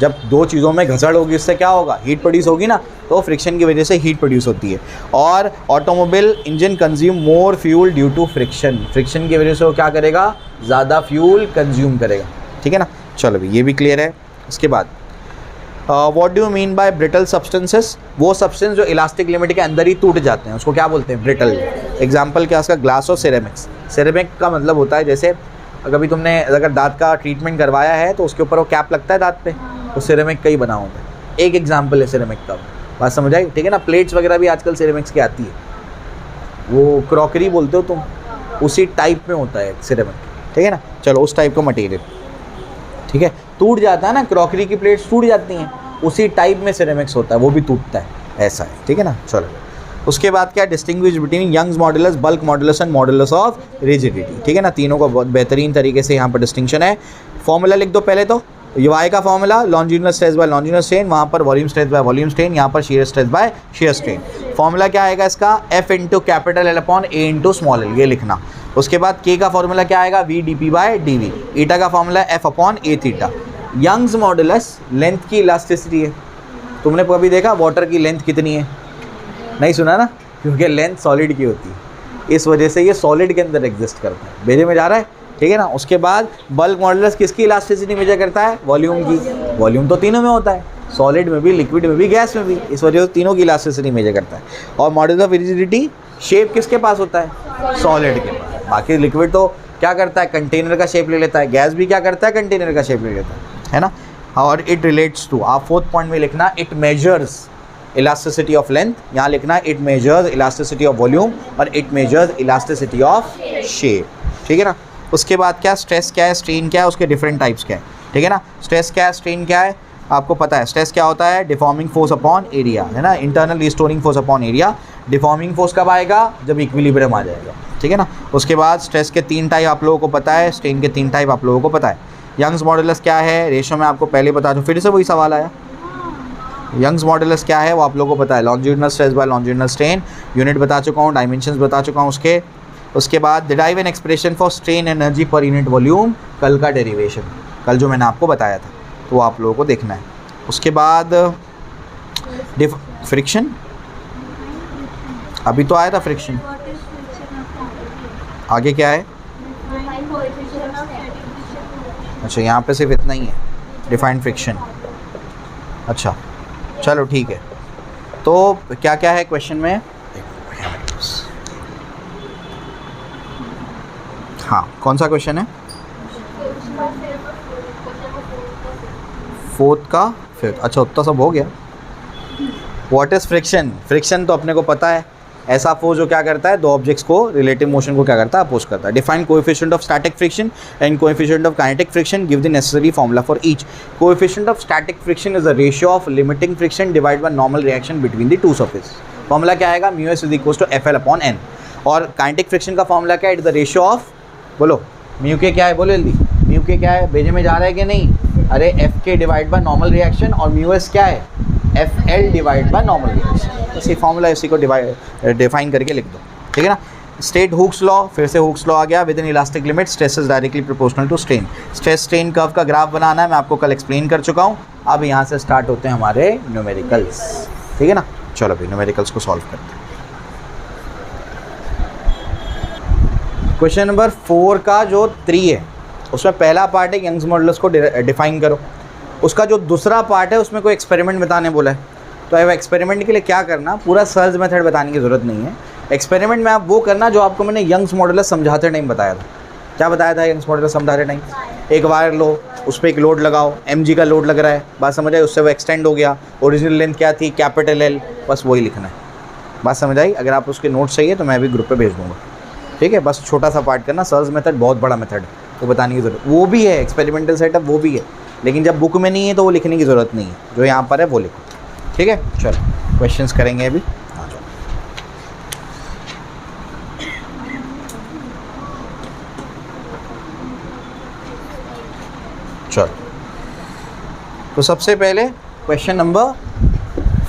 जब दो चीज़ों में घसड़ होगी, इससे क्या होगा? हीट प्रोड्यूस होगी ना, तो फ्रिक्शन की वजह से हीट प्रोड्यूस होती है। और automobile engine consume more fuel due to friction. Friction की वजह से वो क्या करेगा? ज़्यादा फ्यूल कंज्यूम करेगा, ठीक है ना। चलो भाई, ये भी क्लियर है। उसके बाद what do you mean bye brittle substances? वो सब्सटेंस जो इलास्टिक लिमिट के अंदर ही टूट जाते हैं, उसको क्या बोलते हैं? ब्रिटल। एग्जाम्पल क्या उसका? ग्लास और सिरेमिक्स। सिरेमिक का मतलब होता है, जैसे कभी तुमने अगर दांत का ट्रीटमेंट करवाया है तो उसके ऊपर वो कैप लगता है दांत पे, तो सिरेमिक का ही बना होता है। एक एग्जाम्पल है सिरेमिक का। बात समझ आई, ठीक है ना। प्लेट्स वगैरह भी आजकल सिरेमिक्स की आती है, वो क्रॉकरी बोलते हो तुम, उसी टाइप में होता है सिरेमिक, ठीक है ना। चलो, उस टाइप का मटेरियल, ठीक है। टूट जाता है ना, क्रॉकरी की प्लेट्स टूट जाती हैं, उसी टाइप में सिरेमिक्स होता है, वो भी टूटता है, ऐसा है, ठीक है ना। चलो, उसके बाद क्या? Distinguish between Young's modulus, bulk modulus and modulus of rigidity, ठीक है ना। तीनों का बहुत बेहतरीन तरीके से यहाँ पर डिस्टिंक्शन है। फॉर्मूला लिख दो पहले तो। वाई का formula longitudinal stress by longitudinal strain, वहाँ पर volume stress by volume strain, यहाँ पर shear stress by shear strain. Formula क्या आएगा इसका? F into capital L upon A into small L, ये लिखना। उसके बाद के का फॉर्मूला क्या आएगा? V D P by D V. Eta का formula F upon A theta. Young's modulus length की इलास्टिसिटी है। तुमने कभी देखा वाटर की लेंथ कितनी है? नहीं सुना ना, क्योंकि लेंथ सॉलिड की होती है, इस वजह से ये सॉलिड के अंदर एग्जिस्ट करता है। मेरे में जा रहा है, ठीक है ना। उसके बाद बल्क मॉडुलस किसकी इलास्टिसिटी मेजर करता है? वॉल्यूम की। वॉल्यूम तो तीनों में होता है, सॉलिड में भी, लिक्विड में भी, गैस में भी, इस वजह से तीनों की इलास्टिसिटी मेजर करता है। और मॉडुलस ऑफ रिजिडिटी शेप किसके पास होता है? सॉलिड के पास। बाकी लिक्विड तो क्या करता है? कंटेनर का शेप ले लेता है। गैस भी क्या करता है? कंटेनर का शेप ले लेता है ना। और इट रिलेट्स टू, आप 4th पॉइंट में लिखना, it measures elasticity of length, यहाँ लिखना it measures elasticity of volume और it measures elasticity of shape, ठीक है ना। उसके बाद क्या? स्ट्रेस क्या है, स्ट्रेन क्या है, उसके डिफरेंट टाइप्स क्या है, ठीक है ना। स्ट्रेस क्या है, स्ट्रेन क्या है, आपको पता है। स्ट्रेस क्या होता है? डिफॉर्मिंग फोर्स अपॉन एरिया, है ना, internal restoring force upon area. Deforming force कब आएगा? जब इक्विलिब्रियम आ जाएगा, ठीक है ना। उसके बाद स्ट्रेस के 3 टाइप आप लोगों को पता है, स्ट्रेन के 3 टाइप आप लोगों को पता है। यंग्स मॉडुलस क्या है? रेशो में आपको पहले बता दूँ, फिर से वही सवाल आया। यंग्स मॉडुलस क्या है वो आप लोगों को पता है, longitudinal stress by longitudinal strain. Unit बता चुका हूँ, डायमेंशंस बता चुका हूँ उसके। उसके बाद derive an expression for strain energy per unit volume, कल का डेरिवेशन, कल जो मैंने आपको बताया था, तो वो आप लोगों को देखना है। उसके बाद फ्रिक्शन, अभी तो आया था फ्रिक्शन, आगे क्या है? अच्छा, यहाँ पे सिर्फ इतना ही है, डिफाइंड फ्रिक्शन। अच्छा चलो ठीक है। तो क्या क्या है क्वेश्चन में? हाँ कौन सा क्वेश्चन है? फोर्थ का फिफ्थ। अच्छा उतना सब हो गया। What is friction? फ्रिक्शन तो अपने को पता है, ऐसा फोर्स जो क्या करता है, दो ऑब्जेक्ट्स को रिलेटिव मोशन को क्या करता है, अपोज करता है। Define coefficient of static friction and coefficient of kinetic friction, give the necessary formula for each. Coefficient of static friction is the ratio of limiting friction divide by normal reaction between the two surface. Formula क्या आएगा? Mu s is equal to F L upon N. और kinetic friction का formula क्या है? It the ratio of, बोलो mu के क्या है, बोलो जल्दी, म्यू के क्या है, भेजे में जा रहा है कि नहीं? अरे एफ के डिवाइड बाय नॉर्मल रिएक्शन, और म्यू एस क्या है? F L divide by normal reaction. बस ये फॉर्मूला इसी को डिफाइन करके लिख दो, ठीक है ना। स्टेट हुक्स लॉ, फिर से हुक्स लॉ आ गया। Within elastic limit stress is directly proportional to strain. Stress strain curve का ग्राफ बनाना है, मैं आपको कल एक्सप्लेन कर चुका हूँ। अब यहाँ से स्टार्ट होते हैं हमारे न्यूमेरिकल्स, ठीक है ना। चलो भाई न्यूमेरिकल्स को सॉल्व करते हैं। क्वेश्चन नंबर 4 का जो 3 है उसमें पहला पार्ट है यंग्स मॉडुलस को डिफाइन करो। उसका जो दूसरा पार्ट है उसमें कोई एक्सपेरिमेंट बताने बोला है। तो अब एक्सपेरिमेंट के लिए क्या करना, पूरा सर्च मेथड बताने की ज़रूरत नहीं है। एक्सपेरिमेंट में आप वो करना जो आपको मैंने यंग्स मॉडुलस समझाते टाइम बताया था। क्या बताया था यंग्स मॉडुलस समझाते टाइम? एक वायर लो, उस पर एक लोड लगाओ, mg का लोड लग रहा है, बात समझ आई? उससे वो एक्सटेंड हो गया। ओरिजिनल लेंथ क्या थी? Capital L। बस वही लिखना है, बात समझ आई? अगर आप उसके नोट्स चाहिए तो मैं भी ग्रुप पे भेज दूँगा, ठीक है। बस छोटा सा पार्ट करना। सर्च मेथड बहुत बड़ा मेथड है, तो बताने की ज़रूरत वो भी है, एक्सपेरिमेंटल सेटअप वो भी है, लेकिन जब बुक में नहीं है तो वो लिखने की ज़रूरत नहीं है। जो यहाँ पर है वो लिखो, ठीक है। चलो क्वेश्चंस करेंगे अभी, आ जाओ। चलो तो सबसे पहले क्वेश्चन नंबर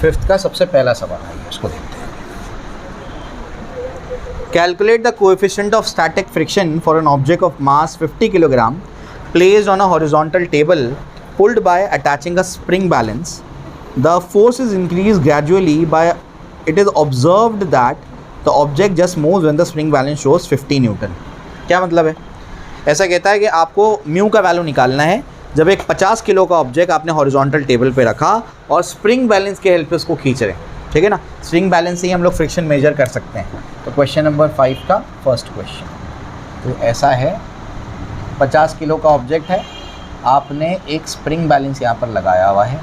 5 का सबसे पहला सवाल है, उसको देखते हैं। Calculate the coefficient of static friction for an object of mass 50 kg placed on a horizontal table pulled by attaching a spring balance. The force is increased gradually by it is observed that the object just moves when the spring balance shows 50 Newton. क्या मतलब है? ऐसा कहता है कि आपको mu का value निकालना है जब एक 50 किलो का ऑब्जेक्ट आपने हॉरिजॉन्टल टेबल पे रखा और स्प्रिंग बैलेंस के हेल्प से उसको खींच रहे हैं, ठीक है ना। स्प्रिंग बैलेंस से ही हम लोग फ्रिक्शन मेजर कर सकते हैं। तो क्वेश्चन नंबर 5 का फर्स्ट क्वेश्चन तो ऐसा है, 50 किलो का ऑब्जेक्ट है, आपने एक स्प्रिंग बैलेंस यहाँ पर लगाया हुआ है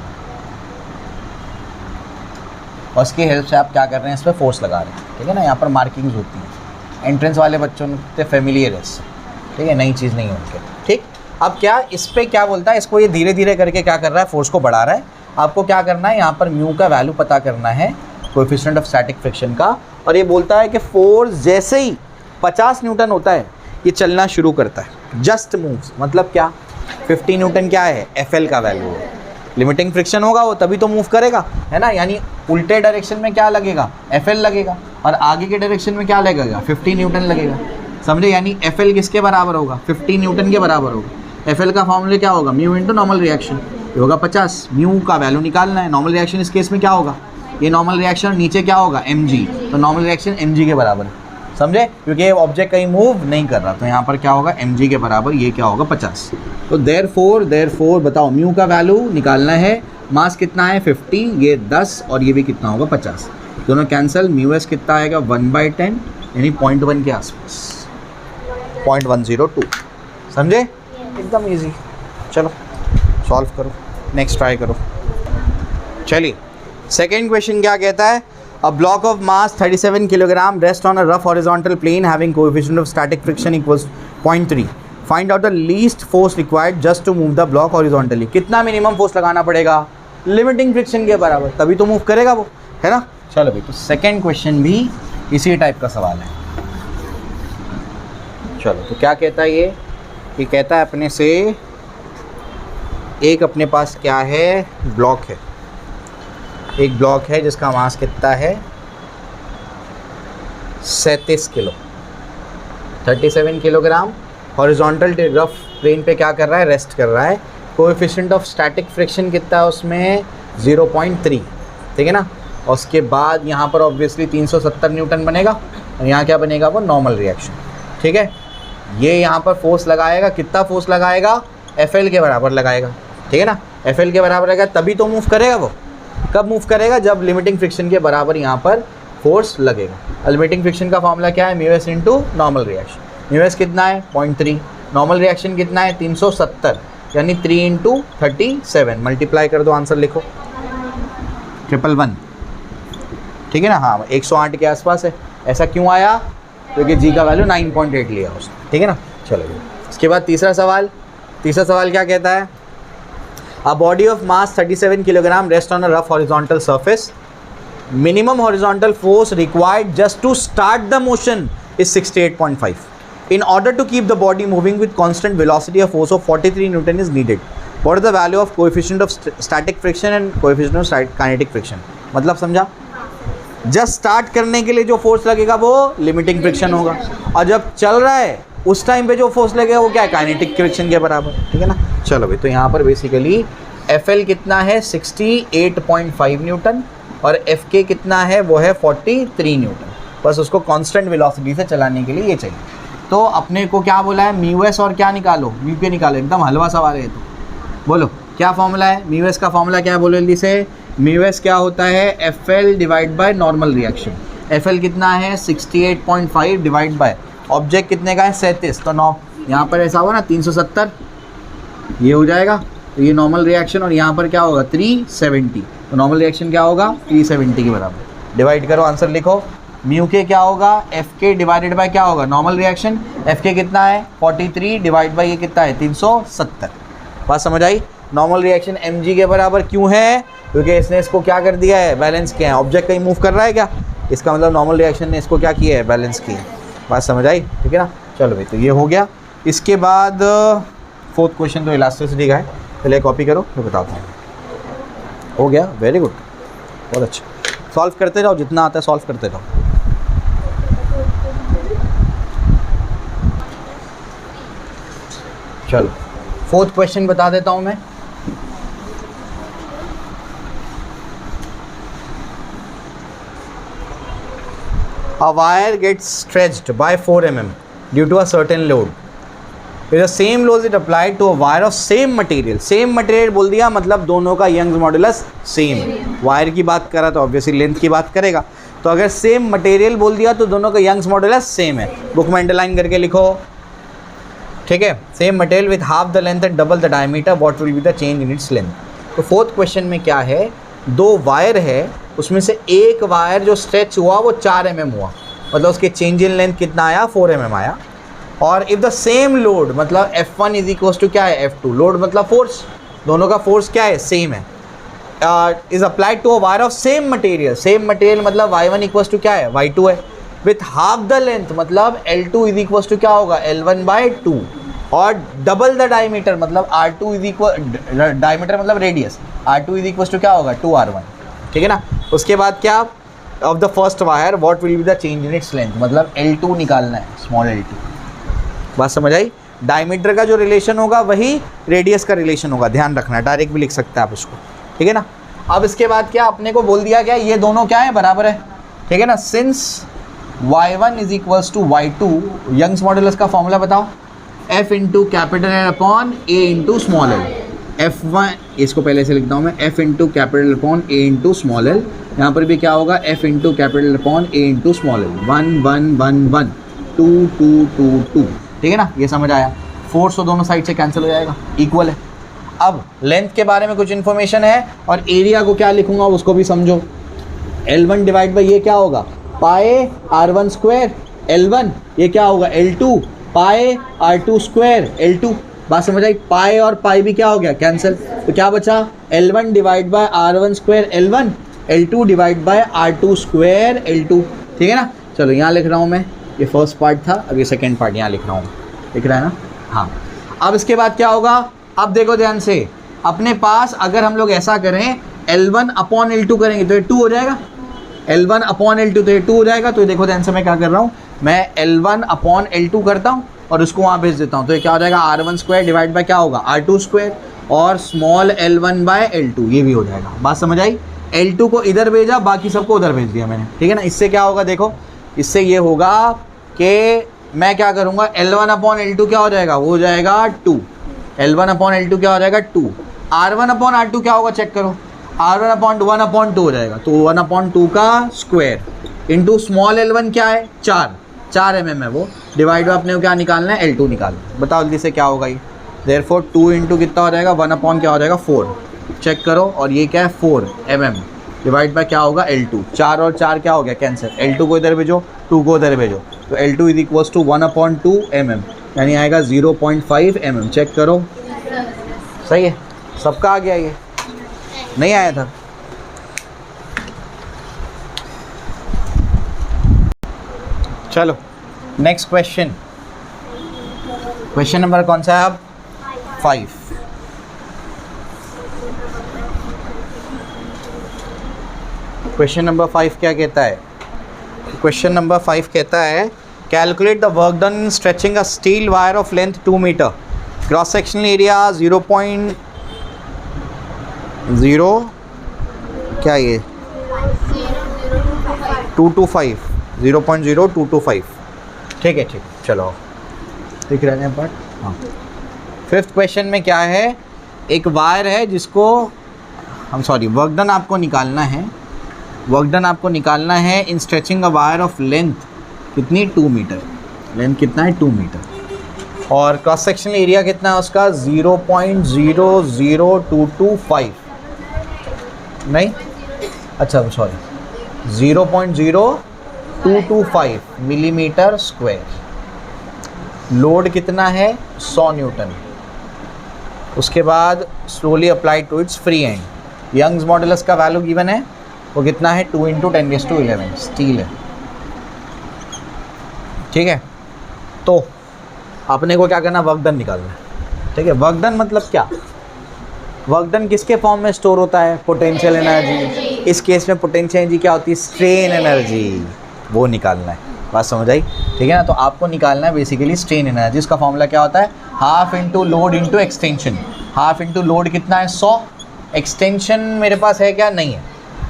और उसकी हेल्प से आप क्या कर रहे हैं, इस पर फोर्स लगा रहे हैं, ठीक है ना। यहाँ पर मार्किंग्स होती हैं, एंट्रेंस वाले बच्चों से फेमिलियर है, ठीक है, नई चीज़ नहीं है उनके, ठीक। अब क्या इस पर क्या बोलता है, इसको ये धीरे धीरे करके क्या कर रहा है, फोर्स को बढ़ा रहा है। आपको क्या करना है, यहाँ पर म्यू का वैल्यू पता करना है, कोएफिशिएंट ऑफ स्टैटिक फ्रिक्शन का। और ये बोलता है कि फोर्स जैसे ही 50 न्यूटन होता है ये चलना शुरू करता है, जस्ट मूव्स। मतलब क्या, 50 न्यूटन क्या है, एफएल का वैल्यू है। लिमिटिंग फ्रिक्शन होगा वो तभी तो मूव करेगा, है ना। यानी उल्टे डायरेक्शन में क्या लगेगा, एफएल लगेगा, और आगे के डायरेक्शन में क्या लगेगा, 50 न्यूटन लगेगा, समझे। यानी एफएल किसके बराबर होगा, 50 न्यूटन के बराबर होगा। एफएल का फॉर्मूला क्या होगा, म्यू इंटू नॉर्मल रिएक्शन, ये होगा 50। म्यू का वैल्यू निकालना है, नॉर्मल रिएक्शन इस केस में क्या होगा, ये नॉर्मल रिएक्शन, नीचे क्या होगा mg, तो नॉर्मल रिएक्शन mg के बराबर है, समझे, क्योंकि ये ऑब्जेक्ट कहीं मूव नहीं कर रहा, तो यहाँ पर क्या होगा mg के बराबर, ये क्या होगा 50। तो देयरफॉर बताओ म्यू का वैल्यू निकालना है, मास कितना है 50, ये 10 और ये भी कितना होगा 50, दोनों कैंसिल, म्यू एस कितना आएगा 1/10 यानी 0.1 के आसपास, 0.102, समझे, एकदम ईजी। चलो सॉल्व करो, नेक्स्ट ट्राई करो। चलिए सेकेंड क्वेश्चन क्या कहता है, a block of mass 37 kilogram rest on a rough horizontal plane having coefficient of static friction equals 0.3, find out the least force required just to move the block horizontally. कितना minimum force लगाना पड़ेगा, limiting friction के बराबर, तभी तो move करेगा वो, है ना। चलो भाई, तो सेकेंड क्वेश्चन भी इसी टाइप का सवाल है। चलो तो क्या कहता है ये कहता है अपने से एक अपने पास क्या है, ब्लॉक है, एक ब्लॉक है जिसका मास कितना है 37 kilo, 37 kilogram, horizontal rough plane पे क्या कर रहा है, रेस्ट कर रहा है। कोएफिशिएंट ऑफ स्टैटिक फ्रिक्शन कितना है उसमें 0.3, ठीक है ना। और उसके बाद यहाँ पर ऑब्वियसली 370 न्यूटन बनेगा और यहाँ क्या बनेगा, वो नॉर्मल रिएक्शन, ठीक है। ये यहाँ पर फोर्स लगाएगा, कितना फोर्स लगाएगा, एफएल के बराबर लगाएगा, ठीक है ना। FL के बराबर रहेगा तभी तो मूव करेगा वो। कब मूव करेगा? जब लिमिटिंग फ्रिक्शन के बराबर यहाँ पर फोर्स लगेगा। लिमिटिंग फ्रिक्शन का फॉर्मूला क्या है? Mu S into normal reaction. Mu S कितना है? 0.3। नॉर्मल रिएक्शन कितना है? 370, यानी 3 इंटू 37 मल्टीप्लाई कर दो, आंसर लिखो 111। ठीक है ना। हाँ 108 के आसपास है। ऐसा क्यों आया? क्योंकि जी का वैल्यू 9.8 लिया उसने। ठीक है ना। चलो इसके बाद तीसरा सवाल क्या कहता है? A body of mass 37 kilogram rest on a rough horizontal surface. Minimum horizontal force required just to start the motion is 68.5. In order to keep the body moving with constant velocity, a force of 43 Newton is needed. What is the value of coefficient of static friction and coefficient of kinetic friction? मतलब समझा? Just start करने के लिए जो force लगेगा वो limiting friction होगा, और जब चल रहा है उस टाइम पे जो फोर्स लगेगा वो क्या है? काइनेटिक फ्रिक्शन के बराबर। ठीक है ना। चलो भाई, तो यहाँ पर बेसिकली FL कितना है? 68.5 न्यूटन, और FK कितना है? वो है 43 न्यूटन। बस उसको कांस्टेंट वेलोसिटी से चलाने के लिए ये चाहिए। तो अपने को क्या बोला है? म्यू एस और क्या निकालो? म्यू के निकालो। एकदम हलवा सवाल है। तो बोलो क्या फॉर्मूला है? म्यू एस का फॉर्मूला क्या है? बोलो जल्दी से। म्यू एस क्या होता है? FL divide by normal reaction. FL कितना है? 68.5 डिवाइड बाय ऑब्जेक्ट कितने का है? 37। तो 9 यहाँ पर ऐसा होगा ना, 370 ये हो जाएगा। तो ये नॉर्मल रिएक्शन, और यहाँ पर क्या होगा? 370। तो नॉर्मल रिएक्शन क्या होगा? 370 के बराबर। डिवाइड करो, आंसर लिखो। म्यू के क्या होगा? FK डिवाइडेड बाय क्या होगा? Normal reaction. FK कितना है? 43 डिवाइड बाय ये कितना है? 370। बात समझ आई? नॉर्मल रिएक्शन mg के बराबर क्यों है? क्योंकि इसने इसको क्या कर दिया है? बैलेंस किया है। ऑब्जेक्ट कहीं मूव कर रहा है क्या? इसका मतलब नॉर्मल रिएक्शन ने इसको क्या किया है? बैलेंस किया है। बात समझ आई? ठीक है ना। चलो भाई, तो ये हो गया। इसके बाद फोर्थ क्वेश्चन तो इलास्टिसिटी का है, पहले कॉपी करो मैं बताता हूँ। हो गया, वेरी गुड, बहुत अच्छा। सॉल्व करते जाओ, जितना आता है सॉल्व करते जाओ। चलो फोर्थ क्वेश्चन बता देता हूँ मैं। A wire gets stretched by 4 mm due to a certain load. If the same load is applied to a wire of same material, same material बोल दिया मतलब दोनों का यंग्स मॉडुलस सेम। वायर की बात करा तो ऑब्वियसली लेंथ की बात करेगा। तो अगर सेम मटेरियल बोल दिया तो दोनों का यंग्स मॉडुलस सेम है। बुक में अंडरलाइन करके लिखो। ठीक है। Same material with half the length and double the diameter, what will be the change in its length. तो फोर्थ क्वेश्चन में क्या है? 2 वायर है, उसमें से एक वायर जो स्ट्रेच हुआ वो 4 mm हुआ, मतलब उसके चेंज इन लेंथ कितना आया? 4 mm आया। और इफ़ द सेम लोड, मतलब F1 इज इक्वल टू क्या है? F2। लोड मतलब फोर्स, दोनों का फोर्स क्या है? सेम है। Is applied to a wire of same material. Same material मतलब Y1 इक्वल टू क्या है? Y2 है। विथ हाफ द लेंथ मतलब L2 इज इक्वल टू क्या होगा? L1/2। और डबल द डायमीटर मतलब R2 इज इक्वल, डायमीटर मतलब radius, R2 is equal to क्या होगा? 2R1। ठीक है ना। उसके बाद क्या? Of the first wire what will be the change in its length, मतलब L2 निकालना है, स्मॉल L2। बात समझ आई? डायमीटर का जो रिलेशन होगा वही रेडियस का रिलेशन होगा, ध्यान रखना है। डायरेक्ट भी लिख सकते हैं आप उसको। ठीक है ना। अब इसके बाद क्या अपने को बोल दिया गया? ये दोनों क्या है? बराबर है। ठीक है ना। Since Y1 is equals to Y2, Young's modulus का फॉर्मूला बताओ। F into capital L upon A into small L. F1 इसको पहले से लिखता हूँ मैं, F into capital upon A into small L. यहाँ पर भी क्या होगा? F into capital upon A into small L. 1 1 1 1 2 2 2 2। ठीक है ना। ये समझ आया? फोर्स तो दोनों साइड से कैंसिल हो जाएगा, इक्वल है। अब लेंथ के बारे में कुछ इन्फॉर्मेशन है, और एरिया को क्या लिखूंगा उसको भी समझो। L1 डिवाइड बाई ये क्या होगा? पाए R1 स्क्वायर L1, ये क्या होगा? L2 पाए R2 स्क्वायर L2। बात समझ आई? पाए और पाई भी क्या हो गया? कैंसिल। तो क्या बचा? L1 divide by R1 square L1, L2 divide by R2 square L2। ठीक है ना। चलो यहाँ लिख रहा हूँ मैं, ये फर्स्ट पार्ट था, अब ये सेकेंड पार्ट यहाँ लिख रहा हूँ। लिख रहा है ना? हाँ। अब इसके बाद क्या होगा? अब देखो ध्यान से, अपने पास अगर हम लोग ऐसा करें L1 अपॉन L2 करेंगे तो ये 2 हो जाएगा। L1 अपॉन L2 तो ये 2 हो जाएगा। तो देखो ध्यान से मैं क्या कर रहा हूँ, मैं L1 अपॉन L2 करता हूँ और उसको वहाँ भेज देता हूँ। तो ये क्या हो जाएगा? R1 स्क्वायर डिवाइड बाय क्या होगा? R2 स्क्वायर, और स्मॉल L1/L2 ये भी हो जाएगा। बात समझ आई? L2 को इधर भेजा, बाकी सबको उधर भेज दिया मैंने। ठीक है ना। इससे क्या होगा? देखो इससे ये होगा कि मैं क्या करूँगा? L1 अपॉन L2 क्या हो जाएगा? वो हो जाएगा 2। L1 अपॉन L2 क्या हो जाएगा? 2। R1/R2 क्या होगा चेक करो, R1/1/2 हो जाएगा, तो 1/2 का स्क्वायर इंटू स्मॉल l1 क्या है 4 mm है वो, डिवाइड में अपने को क्या निकालना है L2 निकालना है। बताओ जल्दी से क्या होगा ये, देयरफॉर 2 इंटू कितना हो जाएगा 1/ क्या हो जाएगा 4, चेक करो, और ये क्या है 4 mm डिवाइड बाय क्या होगा L2, 4 और 4 क्या हो गया कैंसिल, L2 को इधर भेजो 2 को इधर भेजो, तो L2 is equals to 1/2 mm, यानी आएगा 0.5 mm। चेक करो सही है, सबका आ गया, ये नहीं आया था। चलो नेक्स्ट क्वेश्चन, क्वेश्चन नंबर कौन सा है अब 5। क्वेश्चन नंबर 5 क्या कहता है, क्वेश्चन नंबर 5 कहता है calculate the work done in stretching a steel wire of length 2 metre, cross sectional area 0.0 क्या ये 225 0.0225, ठीक है ठीक, चलो दिख रहे हैं पार्ट। हाँ, 5th क्वेश्चन में क्या है, एक वायर है जिसको वर्क डन आपको निकालना है, वर्क डन आपको निकालना है इन stretching a wire of length कितनी 2 मीटर, लेंथ कितना है 2 मीटर, और क्रॉस सेक्शनल एरिया कितना है उसका 0.00225, नहीं अच्छा सॉरी 0.0225 मिलीमीटर स्क्वायर, लोड कितना है 100 न्यूटन, उसके बाद slowly apply to its free end, Young's modulus का वैल्यू गिवन है वो कितना है 2 × 10⁻11 स्टील है, ठीक है। तो अपने को क्या करना, वर्क डन निकालना है, ठीक है। वर्क डन मतलब क्या, वर्क डन किसके फॉर्म में स्टोर होता है, पोटेंशियल एनर्जी, इस केस में पोटेंशियल एनर्जी क्या होती है स्ट्रेन एनर्जी, वो निकालना है, बात समझ आई, ठीक है ना। तो आपको निकालना है बेसिकली स्ट्रेन एनर्जी, उसका फॉर्मूला क्या होता है half into load into extension, half into load कितना है 100, एक्सटेंशन मेरे पास है क्या नहीं है।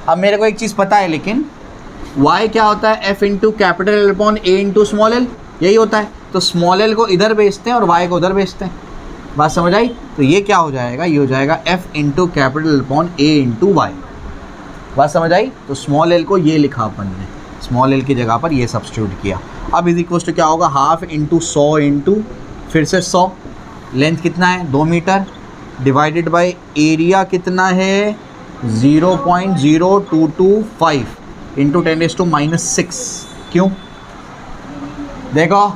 अब मेरे को एक चीज़ पता है लेकिन y क्या होता है f into capital L upon a into small L, यही होता है, तो स्मॉल एल को इधर भेजते हैं और y को उधर भेजते हैं, बात समझ आई। तो ये क्या हो जाएगा, ये हो जाएगा f into capital upon a into Y, बात समझ आई। तो स्मॉल एल को ये लिखा अपन ने, स्मॉल एल की जगह पर ये सब्स्टिट्यूट किया। अब इज इक्वल्स टू क्या होगा हाफ इंटू 100 इंटू फिर से 100, लेंथ कितना है 2 मीटर डिवाइडेड बाय एरिया कितना है 0.0225 इंटू 10⁻⁻6, क्यों देखो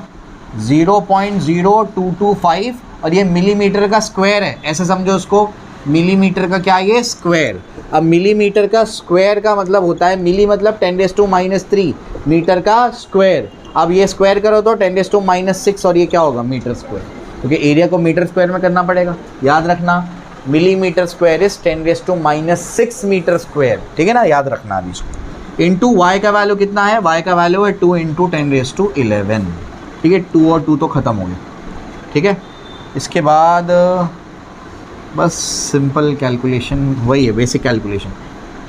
0.0225 और ये मिलीमीटर का स्क्वायर है, ऐसे समझो उसको, मिलीमीटर का क्या है ये स्क्वायर। अब मिलीमीटर का स्क्वायर का मतलब होता है, मिली मतलब 10⁻³ मीटर का स्क्वायर, अब ये स्क्वायर करो तो 10⁻⁻6 और ये क्या होगा मीटर स्क्वायर, क्योंकि एरिया को मीटर स्क्वायर में करना पड़ेगा, याद रखना millimetre square is 10⁻⁶ metre square, ठीक है ना, याद रखना अभी इसको। इंटू वाई का वैल्यू कितना है, वाई का वैल्यू है 2 × 10⁻11, ठीक है, 2 और 2 तो ख़त्म हो गया, ठीक है। इसके बाद बस सिंपल कैलकुलेशन वही है, बेसिक कैलकुलेशन,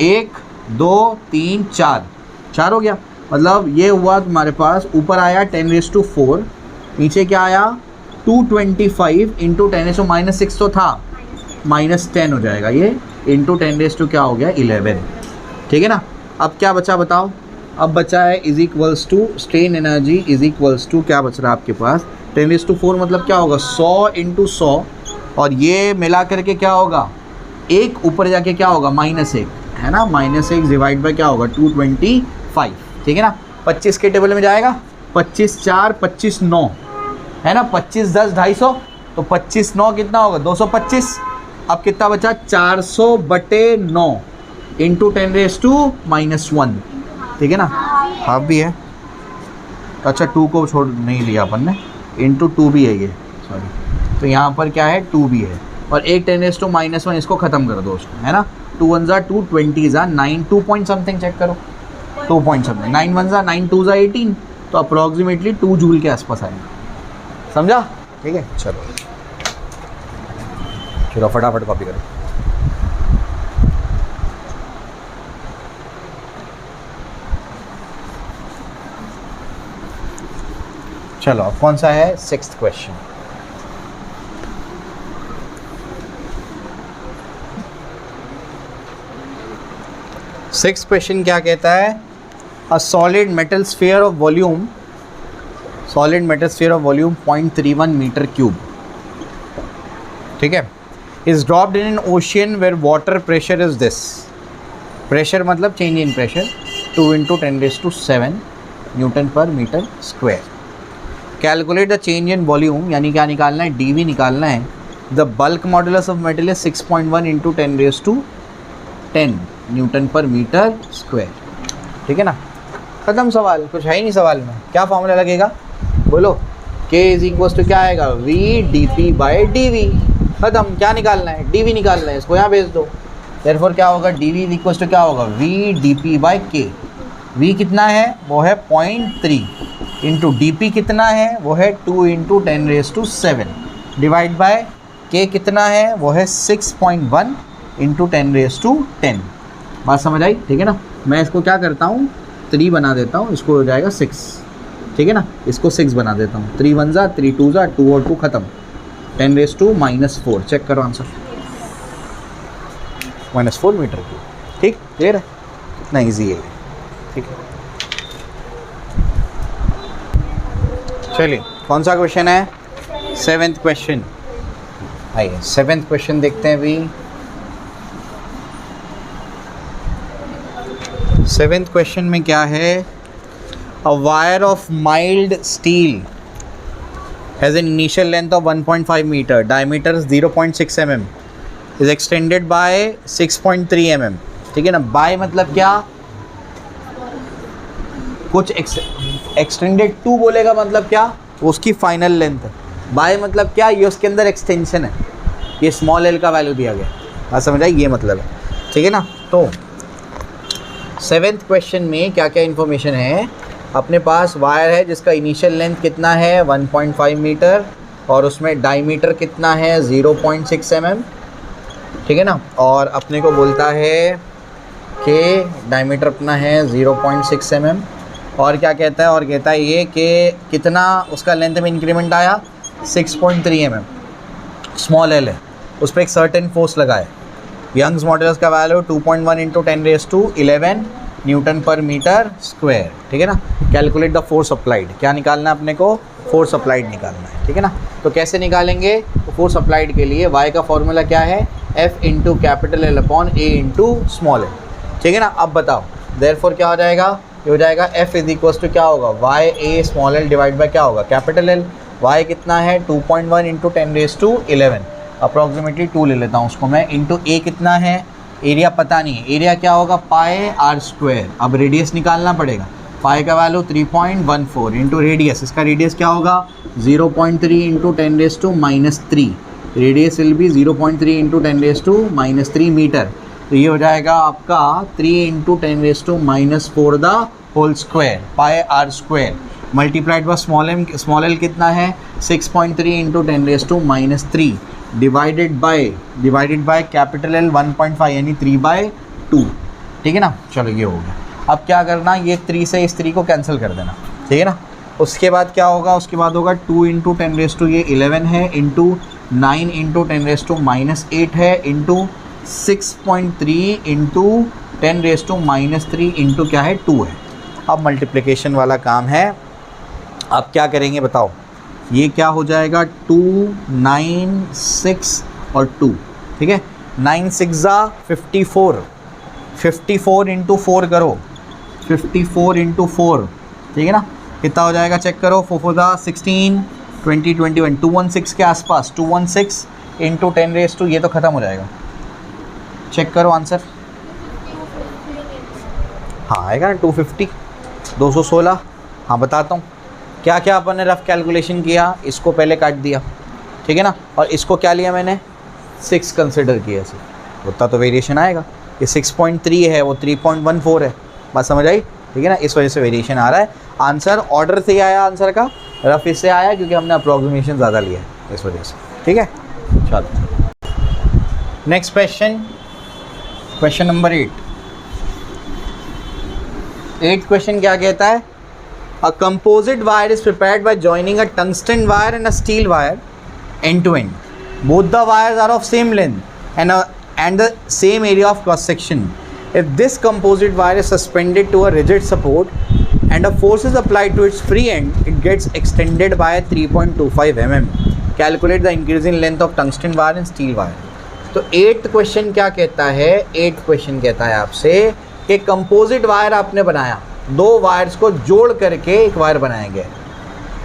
1 2 3 4 हो गया, मतलब ये हुआ तुम्हारे पास, ऊपर आया 10⁻4, नीचे क्या आया 225 इंटू 10⁻⁻6 तो था -10 हो जाएगा ये, इंटू 10⁻, क्या हो गया 11, ठीक है ना। अब क्या बचा बताओ, अब बचा है is equals to strain energy is equals to क्या बच रहा है आपके पास 10⁻4, मतलब क्या होगा 100 इंटू 100, और ये मिला करके क्या होगा, एक ऊपर जाके क्या होगा -1 है ना, -1 डिवाइड बाय क्या होगा 225, ठीक है ना। 25 के टेबल में जाएगा, 25 4 25 9 है ना, 25 10 250, तो 25 9 कितना होगा 225, अब कितना बचा 400/9 इंटू 10⁻⁻1, ठीक है ना, हाफ भी है, अच्छा 2 को छोड़ नहीं लिया अपन ने, इंटू 2 भी है ये, सॉरी, तो यहाँ पर क्या है 2 भी है, और एक 10⁻⁻1 इसको ख़त्म कर दो उसको, है ना, 2 1 ज़ा 2 20 ज़ा 9 2 पॉइंट समथिंग, चेक करो 2 पॉइंट समथिंग, 9 1 ज़ा 9 2 ज़ा 18, तो अप्रॉक्सीमेटली 2 जूल के आसपास आएगा, समझा, ठीक है। चलो फटाफट कॉपी करो। चलो अब कौन सा है 6th क्वेश्चन, सिक्स क्वेश्चन क्या कहता है, a solid metal sphere of volume 0.31 metre cube, ठीक है, is dropped in an ocean where water pressure is this, pressure मतलब चेंज इन प्रेशर 2 × 10⁷ न्यूटन पर metre square. Calculate the change in volume, यानी क्या निकालना है, डीवी निकालना है। The bulk modulus of metal is 6.1 × 10⁻10 newton पर मीटर स्क्वायर, ठीक है ना। ख़त्म सवाल, कुछ है ही नहीं सवाल में। क्या फॉर्मूला लगेगा बोलो, K = क्या आएगा, V/dP/dV। ख़त्म, क्या निकालना है, dV निकालना है, इसको यहाँ भेज दो। देयरफॉर क्या होगा, dV = क्या होगा, V/dP/K। V कितना है, वो है 0.3 इंटू dP कितना है, वो है 2 × 10⁻7 डिवाइड बाय K कितना है, वो है 6.1 × 10⁻10। बात समझ आई, ठीक है ना। मैं इसको क्या करता हूँ, 3 बना देता हूँ, इसको हो जाएगा 6, ठीक है ना। इसको 6 बना देता हूँ, 3 1 ज़ा 3 2 ज़ा 2 और 2 ख़त्म, 10⁻⁻4। चेक करो आंसर, -4 मीटर क्यूब, ठीक, क्लियर है, इतना ईजी है, ठीक है। चलिए कौन सा क्वेश्चन है, 7th क्वेश्चन। आइए 7th क्वेश्चन देखते हैं अभी। 7th क्वेश्चन में क्या है, a wire of mild steel has an initial length of 1.5 metre, diameter 0.6 mm, is extended by 6.3 mm, ठीक है ना। बाय मतलब क्या, कुछ एक्सटेंडेड टू बोलेगा मतलब क्या, उसकी फाइनल लेंथ है। बाय मतलब क्या, ये उसके अंदर एक्सटेंशन है, ये स्मॉल l का वैल्यू दिया गया, बात समझ आई, ये मतलब है, ठीक है ना। तो 7th क्वेश्चन में क्या क्या इन्फॉर्मेशन है, अपने पास वायर है जिसका इनिशियल लेंथ कितना है 1.5 मीटर और उसमें डायमीटर कितना है 0.6 mm, ठीक है ना। और अपने को बोलता है कि डायमीटर अपना है 0.6 mm, और क्या कहता है, और कहता है ये कि कितना उसका लेंथ में इंक्रीमेंट आया 6.3 mm, स्मॉल l है, उस पर एक सर्टेन फोर्स लगा है। यंग्स मॉडुलस का वैल्यू 2.1 × 10⁻11 न्यूटन पर मीटर स्क्वायर, ठीक है ना। कैलकुलेट द फोर्स अप्लाइड, क्या निकालना है अपने को, फोर्स अप्लाइड निकालना है, ठीक है ना। तो कैसे निकालेंगे, तो फोर्स अप्लाइड के लिए y का फॉर्मूला क्या है, F × L / A × small l, ठीक है ना। अब बताओ, देयरफॉर क्या हो जाएगा, ये हो जाएगा F = क्या होगा, YA small l divide by क्या होगा, कैपिटल L। y कितना है 2.1 × 10⁻11, अप्रॉक्सीमेटली 2 ले लेता हूँ उसको मैं, इंटू A कितना है, एरिया पता नहीं है, एरिया क्या होगा πr²। अब रेडियस निकालना पड़ेगा, पाई का वैल्यू 3.14 इंटू रेडियस, इसका रेडियस क्या होगा 0.3 × 10⁻3, रेडियस विल बी 0.3 × 10⁻3 मीटर। तो ये हो जाएगा आपका 3 × 10⁻4 the whole square, πr² multiplied by small l कितना है 6.3 × 10⁻3 डिवाइडेड बाय कैपिटल L 1.5 यानी 3/2, ठीक है ना। चलो ये हो गया। अब क्या करना, ये 3 से इस 3 को कैंसिल कर देना, ठीक है ना। उसके बाद क्या होगा, उसके बाद होगा 2 × 10 ये 11 है, इंटू 9 × 10⁻8 है, इंटू 6.3 × 10⁻3 इंटू क्या है 2 है। अब मल्टीप्लिकेशन वाला काम है, अब क्या करेंगे बताओ, ये क्या हो जाएगा 2 9 6 और 2, ठीक है। 9 6 ज़ा 54, 54 इंटू 4 करो, 54 इंटू 4, ठीक है ना। कितना हो जाएगा चेक करो, 4 4 ज़ा 16, 20 21 216 के आसपास, 216 इंटू 10⁻, ये तो ख़त्म हो जाएगा। चेक करो आंसर, हाँ आएगा ना 250, 216। हाँ बताता हूँ क्या क्या अपन ने रफ कैलकुलेशन किया, इसको पहले काट दिया, ठीक है ना, और इसको क्या लिया मैंने 6 कंसिडर किया, इसे उतना तो वेरिएशन आएगा। ये 6.3 है, वो 3.14 है, बात समझ आई, ठीक है ना। इस वजह से वेरिएशन आ रहा है। आंसर ऑर्डर से ही आया, आंसर का रफ इससे आया क्योंकि हमने अप्रॉक्सीमेशन ज़्यादा लिया है इस वजह से, ठीक है। चलो next question, question number 8 question क्या कहता है, a composite wire is prepared by joining a tungsten wire and a steel wire end to end. Both the wires are of same length and the same area of cross section. If this composite wire is suspended to a rigid support and a force is applied to its free end, it gets extended by 3.25 mm. Calculate the increase in length of tungsten wire and steel wire. तो 8th question क्या कहता है, 8th question कहता है आपसे कि composite wire आपने बनाया, दो वायर्स को जोड़ करके एक वायर बनाया गया है.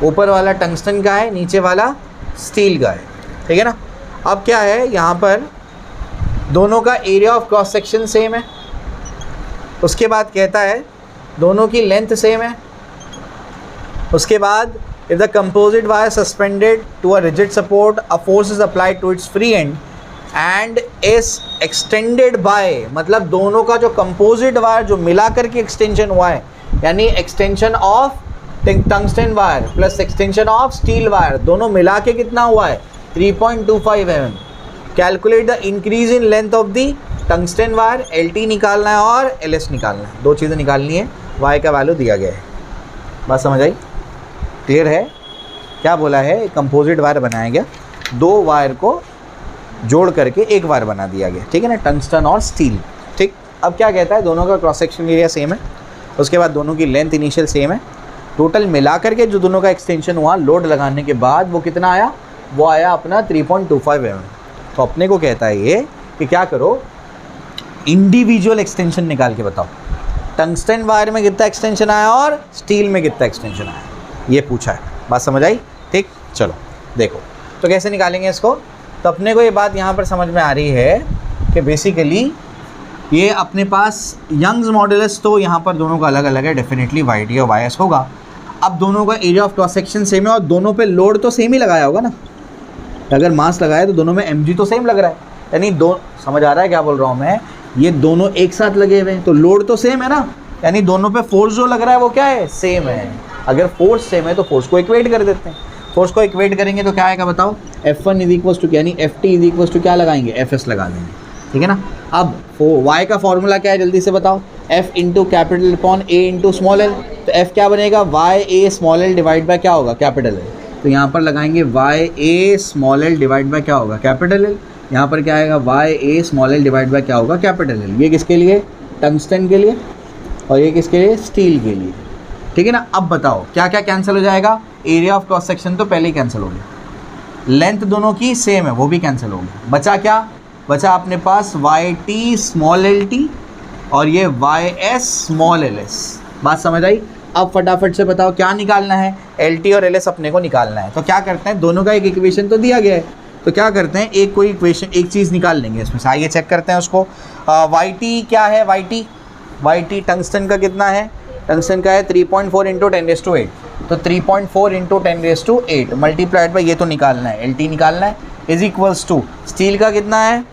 ऊपर वाला टंगस्टन का है, नीचे वाला स्टील का है, ठीक है ना. अब क्या है यहाँ पर, दोनों का area of cross section same है. उसके बाद कहता है दोनों की लेंथ सेम है. उसके बाद if the composite wire suspended to a rigid support, a force is applied to its free end and is extended by, मतलब दोनों का जो कंपोजिट वायर जो मिला करके एक्सटेंशन हुआ है, यानी extension of tungsten wire plus extension of steel wire, दोनों मिला के कितना हुआ है 3.25 mm. Calculate the increase in length of the tungsten wire, LT निकालना है और LS निकालना है, दो चीज़ें निकालनी है. Y का वैल्यू दिया गया है. बात समझ आई, क्लियर है. क्या बोला है, कंपोजिट वायर बनाया गया, दो वायर को जोड़ करके एक वायर बना दिया गया, ठीक है ना, टंगस्टन और स्टील. ठीक. अब क्या कहता है, दोनों का क्रॉस सेक्शन एरिया सेम है. उसके बाद दोनों की लेंथ इनिशियल सेम है. टोटल मिला करके जो दोनों का एक्सटेंशन हुआ लोड लगाने के बाद वो कितना आया, वो आया अपना 3.25 mm. तो अपने को कहता है ये कि क्या करो, इंडिविजुअल एक्सटेंशन निकाल के बताओ, टंगस्टन वायर में कितना एक्सटेंशन आया और स्टील में कितना एक्सटेंशन आया, ये पूछा है. बात समझ आई. ठीक. चलो देखो तो कैसे निकालेंगे इसको. तो अपने को ये बात यहाँ पर समझ में आ रही है कि बेसिकली ये अपने पास यंग्स मॉडुलस तो यहाँ पर दोनों का अलग अलग है, डेफिनेटली YT और YS होगा. अब दोनों का area of cross section same है और दोनों पे लोड तो सेम ही लगाया होगा ना. अगर मास लगाया तो दोनों में mg तो सेम लग रहा है, यानी दो, समझ आ रहा है क्या बोल रहा हूँ मैं, ये दोनों एक साथ लगे हुए हैं तो लोड तो सेम है ना, यानी दोनों पे फोर्स जो लग रहा है वो क्या है, सेम है. अगर फोर्स सेम है तो फोर्स को इक्वेट कर देते हैं. फोर्स को इक्वेट करेंगे तो क्या आएगा बताओ, F1 इज इक्वल टू, यानी FT इज इक्वल टू क्या लगाएंगे, FS लगा देंगे, ठीक है ना. अब Y का फॉर्मूला क्या है जल्दी से बताओ, F into capital upon A into small L. तो F क्या बनेगा, YA small L divide by क्या होगा, कैपिटल एल. तो यहाँ पर लगाएंगे YA small L divide by क्या होगा, कैपिटल एल. यहाँ पर क्या आएगा, YA small L divide by क्या होगा, कैपिटल एल. ये किसके लिए, टंगस्टन के लिए, और ये किसके लिए, स्टील के लिए, ठीक है ना. अब बताओ क्या क्या कैंसिल हो जाएगा, एरिया ऑफ क्रॉस सेक्शन तो पहले ही कैंसिल हो गया, लेंथ दोनों की सेम है वो भी कैंसिल हो गया. बचा क्या, बचा अपने पास YT स्मॉल LT और ये YS स्मॉल LS. बात समझ आई. अब फटाफट से बताओ क्या निकालना है, LT और LS अपने को निकालना है. तो क्या करते हैं, दोनों का एक इक्वेशन तो दिया गया है, तो क्या करते हैं एक कोई इक्वेशन, एक चीज़ निकाल लेंगे इसमें से. आइए चेक करते हैं उसको. YT क्या है, YT टंगस्टन का कितना है, टंगस्टन का है 3.4 इंटू 10⁸. तो 3.4 इंटू 10⁸ मल्टीप्लाइड बाई ये तो निकालना है, LT निकालना है, इज इक्वल्स टू स्टील का कितना है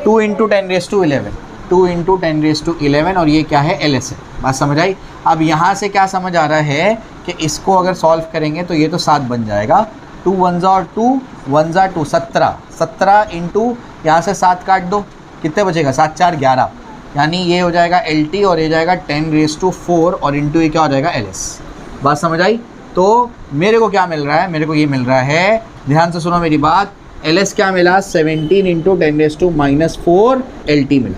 2 इंटू 10⁻11, 2 इंटू 10⁻11 और ये क्या है, LS है. बात समझ आई. अब यहाँ से क्या समझ आ रहा है कि इसको अगर सॉल्व करेंगे तो ये तो 7 बन जाएगा, 2 1 और 2 1 2 17 इंटू यहाँ से 7 काट दो, कितने बचेगा, 7 4 11, यानी ये हो जाएगा LT और ये जाएगा 10⁻4 और इंटू ये क्या हो जाएगा, LS. बात समझ आई. तो मेरे को क्या मिल रहा है, मेरे को ये मिल रहा है, ध्यान से सुनो मेरी बात, LS क्या मिला, 17 इंटू 10⁻4 LT मिला.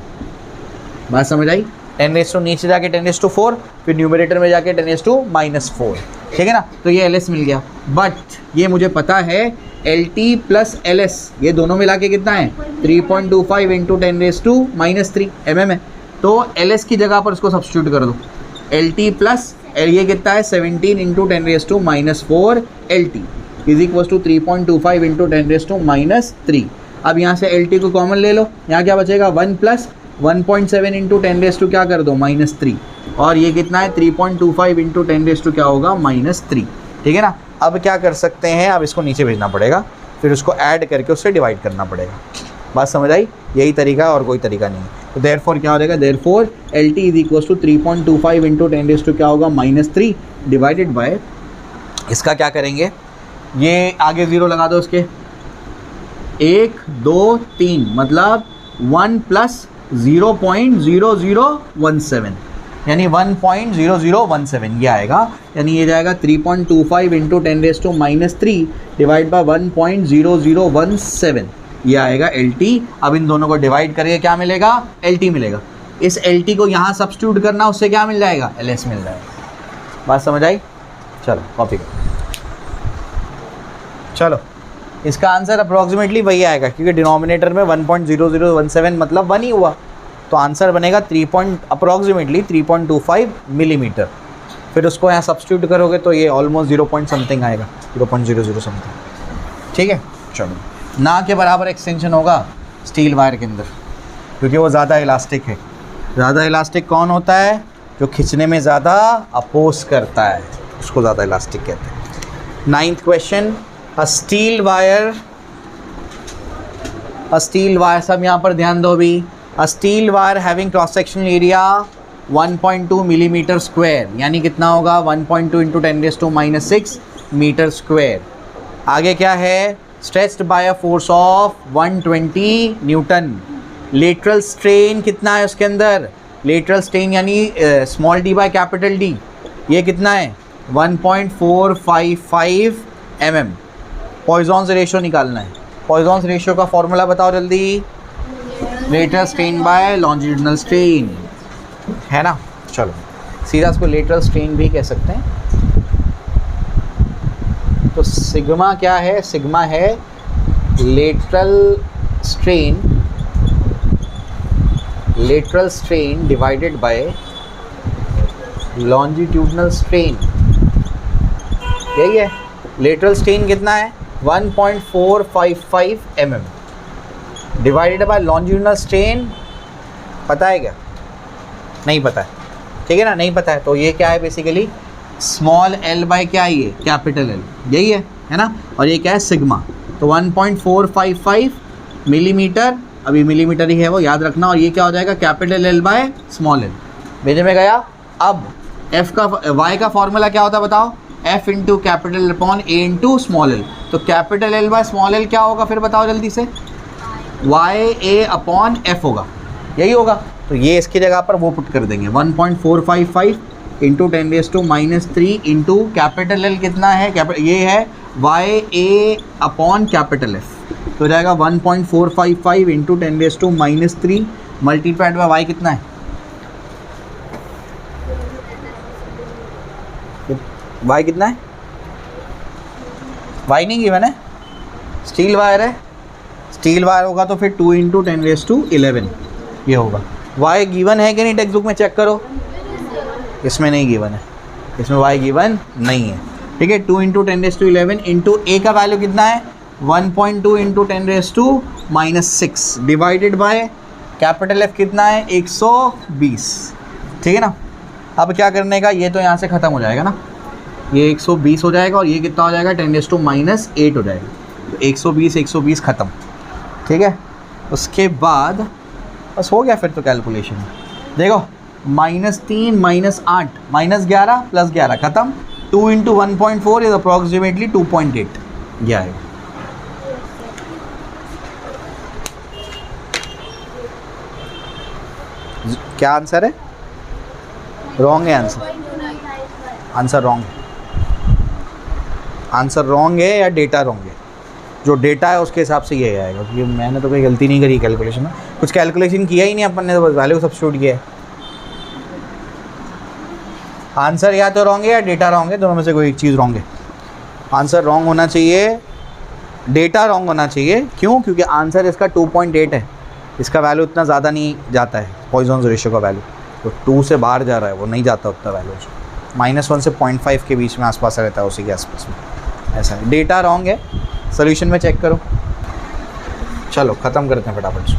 बात समझ आई. 10 नीचे जाके 10⁻4, फिर न्यूमरेटर में जाके 10⁻4, ठीक है ना. तो ये LS मिल गया. बट ये मुझे पता है LT प्लस LS ये दोनों मिला के कितना है, 3.25 इंटू 10⁻3 mm है. तो LS की जगह पर उसको सब्स्टिट्यूट कर दो, LT प्लस ये कितना है 17 into 10⁻4 LT is equal to 3.25 into 10⁻3. अब यहाँ से LT को कॉमन ले लो, यहाँ क्या बचेगा 1 प्लस 1.7 इंटू 10⁻, क्या कर दो -3, और ये कितना है 3.25 इंटू 10⁻, क्या होगा -3, ठीक है ना. अब क्या कर सकते हैं, अब इसको नीचे भेजना पड़ेगा, फिर उसको ऐड करके उससे डिवाइड करना पड़ेगा. बात समझ आई. यही तरीका और कोई तरीका नहीं. तो देयरफॉर क्या हो जाएगा, therefore LT is equal to 3.25 into 10⁻, क्या होगा -3 डिवाइडेड बाय, इसका क्या करेंगे, ये आगे 0 लगा दो उसके, 1 2 3 मतलब 1 प्लस 0.0017 यानी 1.0017 ये आएगा, यानी ये जाएगा 3.25 इंटू 10⁻3 डिवाइड बाय 1.0017 ये आएगा LT. अब इन दोनों को डिवाइड करेंगे क्या मिलेगा, LT मिलेगा. इस LT को यहाँ सब्स्टिट्यूट करना, उससे क्या मिल जाएगा, LS मिल जाएगा। बात समझ आई? चलो कॉपी करो। चलो इसका आंसर अप्रॉक्सीमेटली वही आएगा, क्योंकि डिनोमिनेटर में 1.0017 मतलब 1 ही हुआ, तो आंसर बनेगा अप्रॉक्सीमेटली 3.25 मिलीमीटर। फिर उसको यहाँ सब्स्टिट्यूट करोगे तो ये ऑलमोस्ट 0 पॉइंट समथिंग आएगा, 0.00 समथिंग। ठीक है, चलो ना के बराबर एक्सटेंशन होगा स्टील वायर के अंदर, क्योंकि वो ज़्यादा इलास्टिक है। ज़्यादा इलास्टिक कौन होता है? जो खींचने में ज़्यादा अपोज करता है, उसको ज़्यादा इलास्टिक कहते हैं। 9th क्वेश्चन, अ स्टील वायर, सब यहाँ पर ध्यान दो अभी। A steel wire having cross sectional area 1.2 millimetre square, यानी कितना होगा, 1.2 इंटू 10⁻⁻⁶ मीटर स्क्वायर। आगे क्या है, stretched by a force of 120 newton. Lateral strain कितना है उसके अंदर, लेटरल स्ट्रेन यानी small d by capital D, ये कितना है 1.455 mm। पॉइजॉन्स रेशियो निकालना है। पॉइजॉन्स रेशियो का फॉर्मूला बताओ जल्दी, lateral strain by longitudinal strain, है ना। चलो सीधा इसको लेटरल स्ट्रेन भी कह सकते हैं। तो सिग्मा क्या है, सिग्मा है lateral strain divided by longitudinal strain, यही है। लेटरल स्ट्रेन कितना है 1.455 mm divided by longitudinal strain, पता है क्या? नहीं पता है, ठीक है ना, नहीं पता है। तो ये क्या है बेसिकली स्मॉल l बाय क्या है, ये कैपिटल L, यही है ना। और ये क्या है सिग्मा, तो 1.455 मिलीमीटर, अभी मिलीमीटर ही है वो, याद रखना। और ये क्या हो जाएगा capital L bye small l, भेजे में गया। अब f का y का फॉर्मूला क्या होता है बताओ, f into capital upon a into small l। तो capital L bye small l क्या होगा फिर बताओ जल्दी से, YA अपॉन f होगा, यही होगा। तो ये इसकी जगह पर वो पुट कर देंगे 1.455 इंटू 10⁻³ इंटू कैपिटल L कितना है, ये है YA अपॉन कैपिटल F, तो हो जाएगा 1.455 इंटू 10⁻³ मल्टीप्लाइड बाय y कितना है, y कितना है, y नहीं गिवन है, स्टील वायर है। स्टील वायर होगा तो फिर 2 इंटू 10⁻11 ये होगा। y गिवन है कि नहीं, टेक्स्ट बुक में चेक करो, इसमें नहीं गिवन है, इसमें y गिवन नहीं है, ठीक है। 2 इंटू 10⁻11 इंटू a का वैल्यू कितना है 1.2 into 10⁻⁻6 divided by capital F कितना है 120, ठीक है ना। अब क्या करने का, ये तो यहाँ से ख़त्म हो जाएगा ना, ये 120 हो जाएगा और ये कितना हो जाएगा 10⁻⁻8 हो जाएगा, तो 120 ख़त्म, ठीक है। उसके बाद बस हो गया फिर तो कैलकुलेशन, देखो -3 -8 -11 +11 ख़त्म। 2 इंटू 1.4 इज अप्रॉक्सीमेटली 2.8 ये आएगा। क्या आंसर है, रॉन्ग है आंसर रॉन्ग है, आंसर रॉन्ग है या डेटा रॉन्ग है। जो डेटा है उसके हिसाब से ये आएगा, क्योंकि मैंने तो कोई गलती नहीं करी कैलकुलेशन में, कुछ कैलकुलेशन किया ही नहीं अपन ने, तो बस वैल्यू सब्स्टिट्यूट किया है। आंसर या तो रॉन्ग है या डेटा रॉन्ग है, दोनों में से कोई एक चीज़ रॉन्ग है। आंसर रॉन्ग होना चाहिए, डेटा रॉन्ग होना चाहिए, क्यों? क्योंकि आंसर इसका 2.8 है, इसका वैल्यू इतना ज़्यादा नहीं जाता है, पॉइजॉन्स रेशियो का वैल्यू तो 2 से बाहर जा रहा है, वो नहीं जाता उतना वैल्यू, -1 से 0.5 के बीच में आसपास रहता है, उसी के आसपास में, ऐसा है। डेटा रॉन्ग है, सोल्यूशन में चेक करो। चलो ख़त्म करते हैं फटाफट से।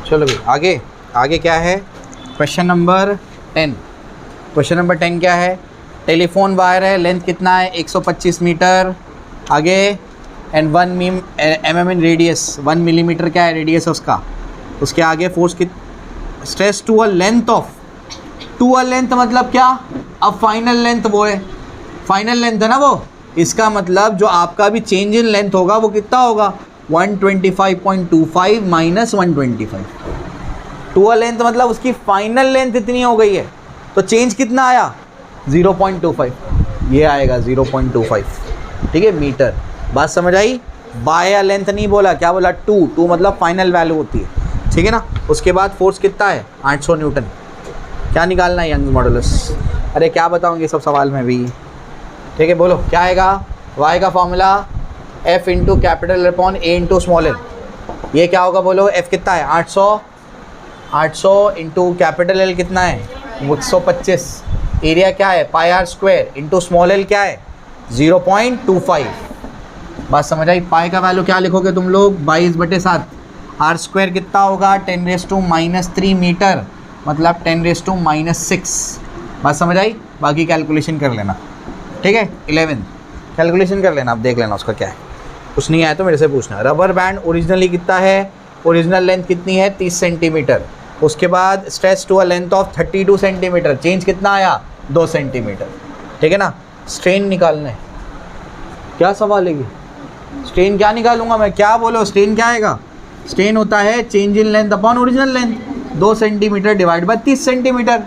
चलो भाई आगे क्या है, क्वेश्चन नंबर 10। क्वेश्चन नंबर 10 क्या है, टेलीफोन वायर है, लेंथ कितना है 125 मीटर, आगे and 1 mm in radius, 1 millimetre क्या है रेडियस उसका, उसके आगे फोर्स की stress to a length of, to a length मतलब क्या, अब फाइनल लेंथ वो है, फाइनल लेंथ है ना वो, इसका मतलब जो आपका भी चेंज इन लेंथ होगा वो कितना होगा 125.25 माइनस 125। टू अ लेंथ मतलब उसकी फाइनल लेंथ इतनी हो गई है, तो चेंज कितना आया 0.25, ये आएगा 0.25, ठीक है मीटर। बात समझ आई? बाय लेंथ नहीं बोला, क्या बोला? 2 मतलब फाइनल वैल्यू होती है, ठीक है ना। उसके बाद फोर्स कितना है? 800 न्यूटन। क्या निकालना है? Young's modulus. अरे क्या बताऊँगी सब सवाल में भी, ठीक है। बोलो क्या आएगा? वाई का formula F into capital upon A into small L. ये क्या होगा बोलो? F कितना है? 800 इंटू कैपिटल L कितना है? 125। एरिया क्या है? Pi R square into small L क्या है? 0.25। बात समझ आई? पाई का वैल्यू क्या लिखोगे तुम लोग? 22/7। आर स्क्वायर कितना होगा? 10⁻³ मीटर, मतलब 10⁻⁻6। बात समझ आई? बाकी कैलकुलेशन कर लेना, ठीक है। 11 कैलकुलेशन कर लेना, आप देख लेना उसका क्या है। कुछ नहीं आया तो मेरे से पूछना। रबर बैंड ओरिजिनली कितना है? ओरिजिनल लेंथ कितनी है? 30 सेंटीमीटर। उसके बाद stretch to a length of 32 centimetre, change कितना आया? 2 सेंटीमीटर, ठीक है ना। स्ट्रेन निकालना है। क्या सवाल है? स्ट्रेन क्या निकालूंगा मैं? क्या बोलो? स्ट्रेन क्या आएगा? स्ट्रेन होता है change in length upon original length. 2 centimetre divide by 30 centimetre.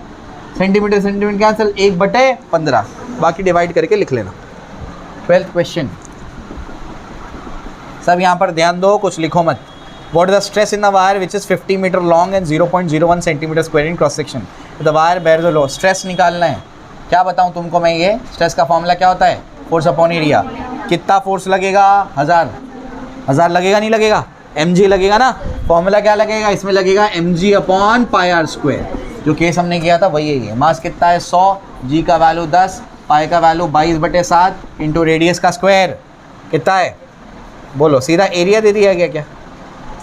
Centimetre centimetre cancel, 1/15। बाकी डिवाइड करके लिख लेना। 12th question. सब यहाँ पर ध्यान दो, कुछ लिखो मत। What is the stress in the wire which is 50 metre long and 0.01 centimetre square in cross section? The wire bear the load. Stress निकालना है। क्या बताऊँ तुमको मैं? ये स्ट्रेस का फॉर्मूला क्या होता है? Force upon area. कितना फोर्स लगेगा? 1000 लगेगा, नहीं लगेगा? mg लगेगा ना। फॉर्मूला क्या लगेगा? इसमें लगेगा mg upon pi R square. जो केस हमने किया था वही है। मास कितना है? 100। g का वैल्यू 10, पाई का वैल्यू 22/7 इंटू रेडियस का स्क्वायर कितना है? बोलो। सीधा एरिया दे दिया गया क्या?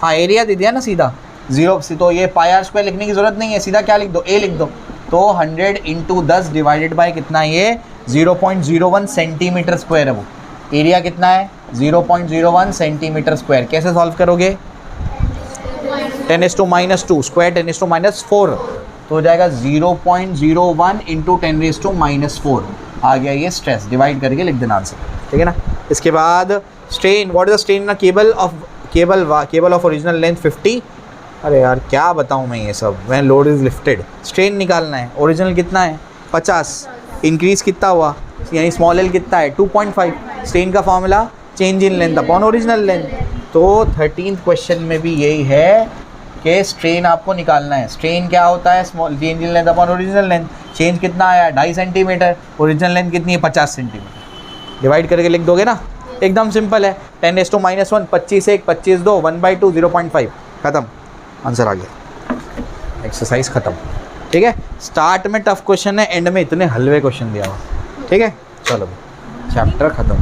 हाँ एरिया दे दिया ना सीधा। 0 से तो ये पाई आर स्क्वायर लिखने की ज़रूरत नहीं है, सीधा क्या लिख दो? a लिख दो। तो 100 इंटू 10 डिवाइडेड बाई कितना है? ये 0.01 सेंटीमीटर स्क्वायर है। वो एरिया कितना है? 0.01 सेंटीमीटर स्क्वायर। कैसे सॉल्व करोगे? 10⁻² स्क्वायर 10⁻⁴ तो हो जाएगा 0.01 इंटू 10⁻⁴ आ गया ये स्ट्रेस। डिवाइड करके लिख देना आंसर, ठीक है ना। इसके बाद strain. What is the strain in cable of original length 50? अरे यार क्या बताऊँ मैं ये सब। When load is lifted. Strain निकालना है। ओरिजिनल कितना है? 50। इंक्रीज कितना हुआ? यानी स्मॉल एल कितना है? 2.5। स्ट्रेन का formula change in length upon original length. तो 13th क्वेश्चन में भी यही है कि स्ट्रेन आपको निकालना है। स्ट्रेन क्या होता है? Small change in length upon original length. Change कितना आया? 2.5 सेंटीमीटर। ओरिजिनल लेंथ कितनी है? 50 सेंटीमीटर। डिवाइड करके लिख दोगे ना, एकदम सिंपल है। 10⁻⁻1 25 1 25 2 1/2 0.5 खत्म। आंसर आ गया। एक्सरसाइज खत्म, ठीक है। स्टार्ट में टफ क्वेश्चन है, एंड में इतने हलवे क्वेश्चन दिया हुआ, ठीक है। चलो चैप्टर खत्म।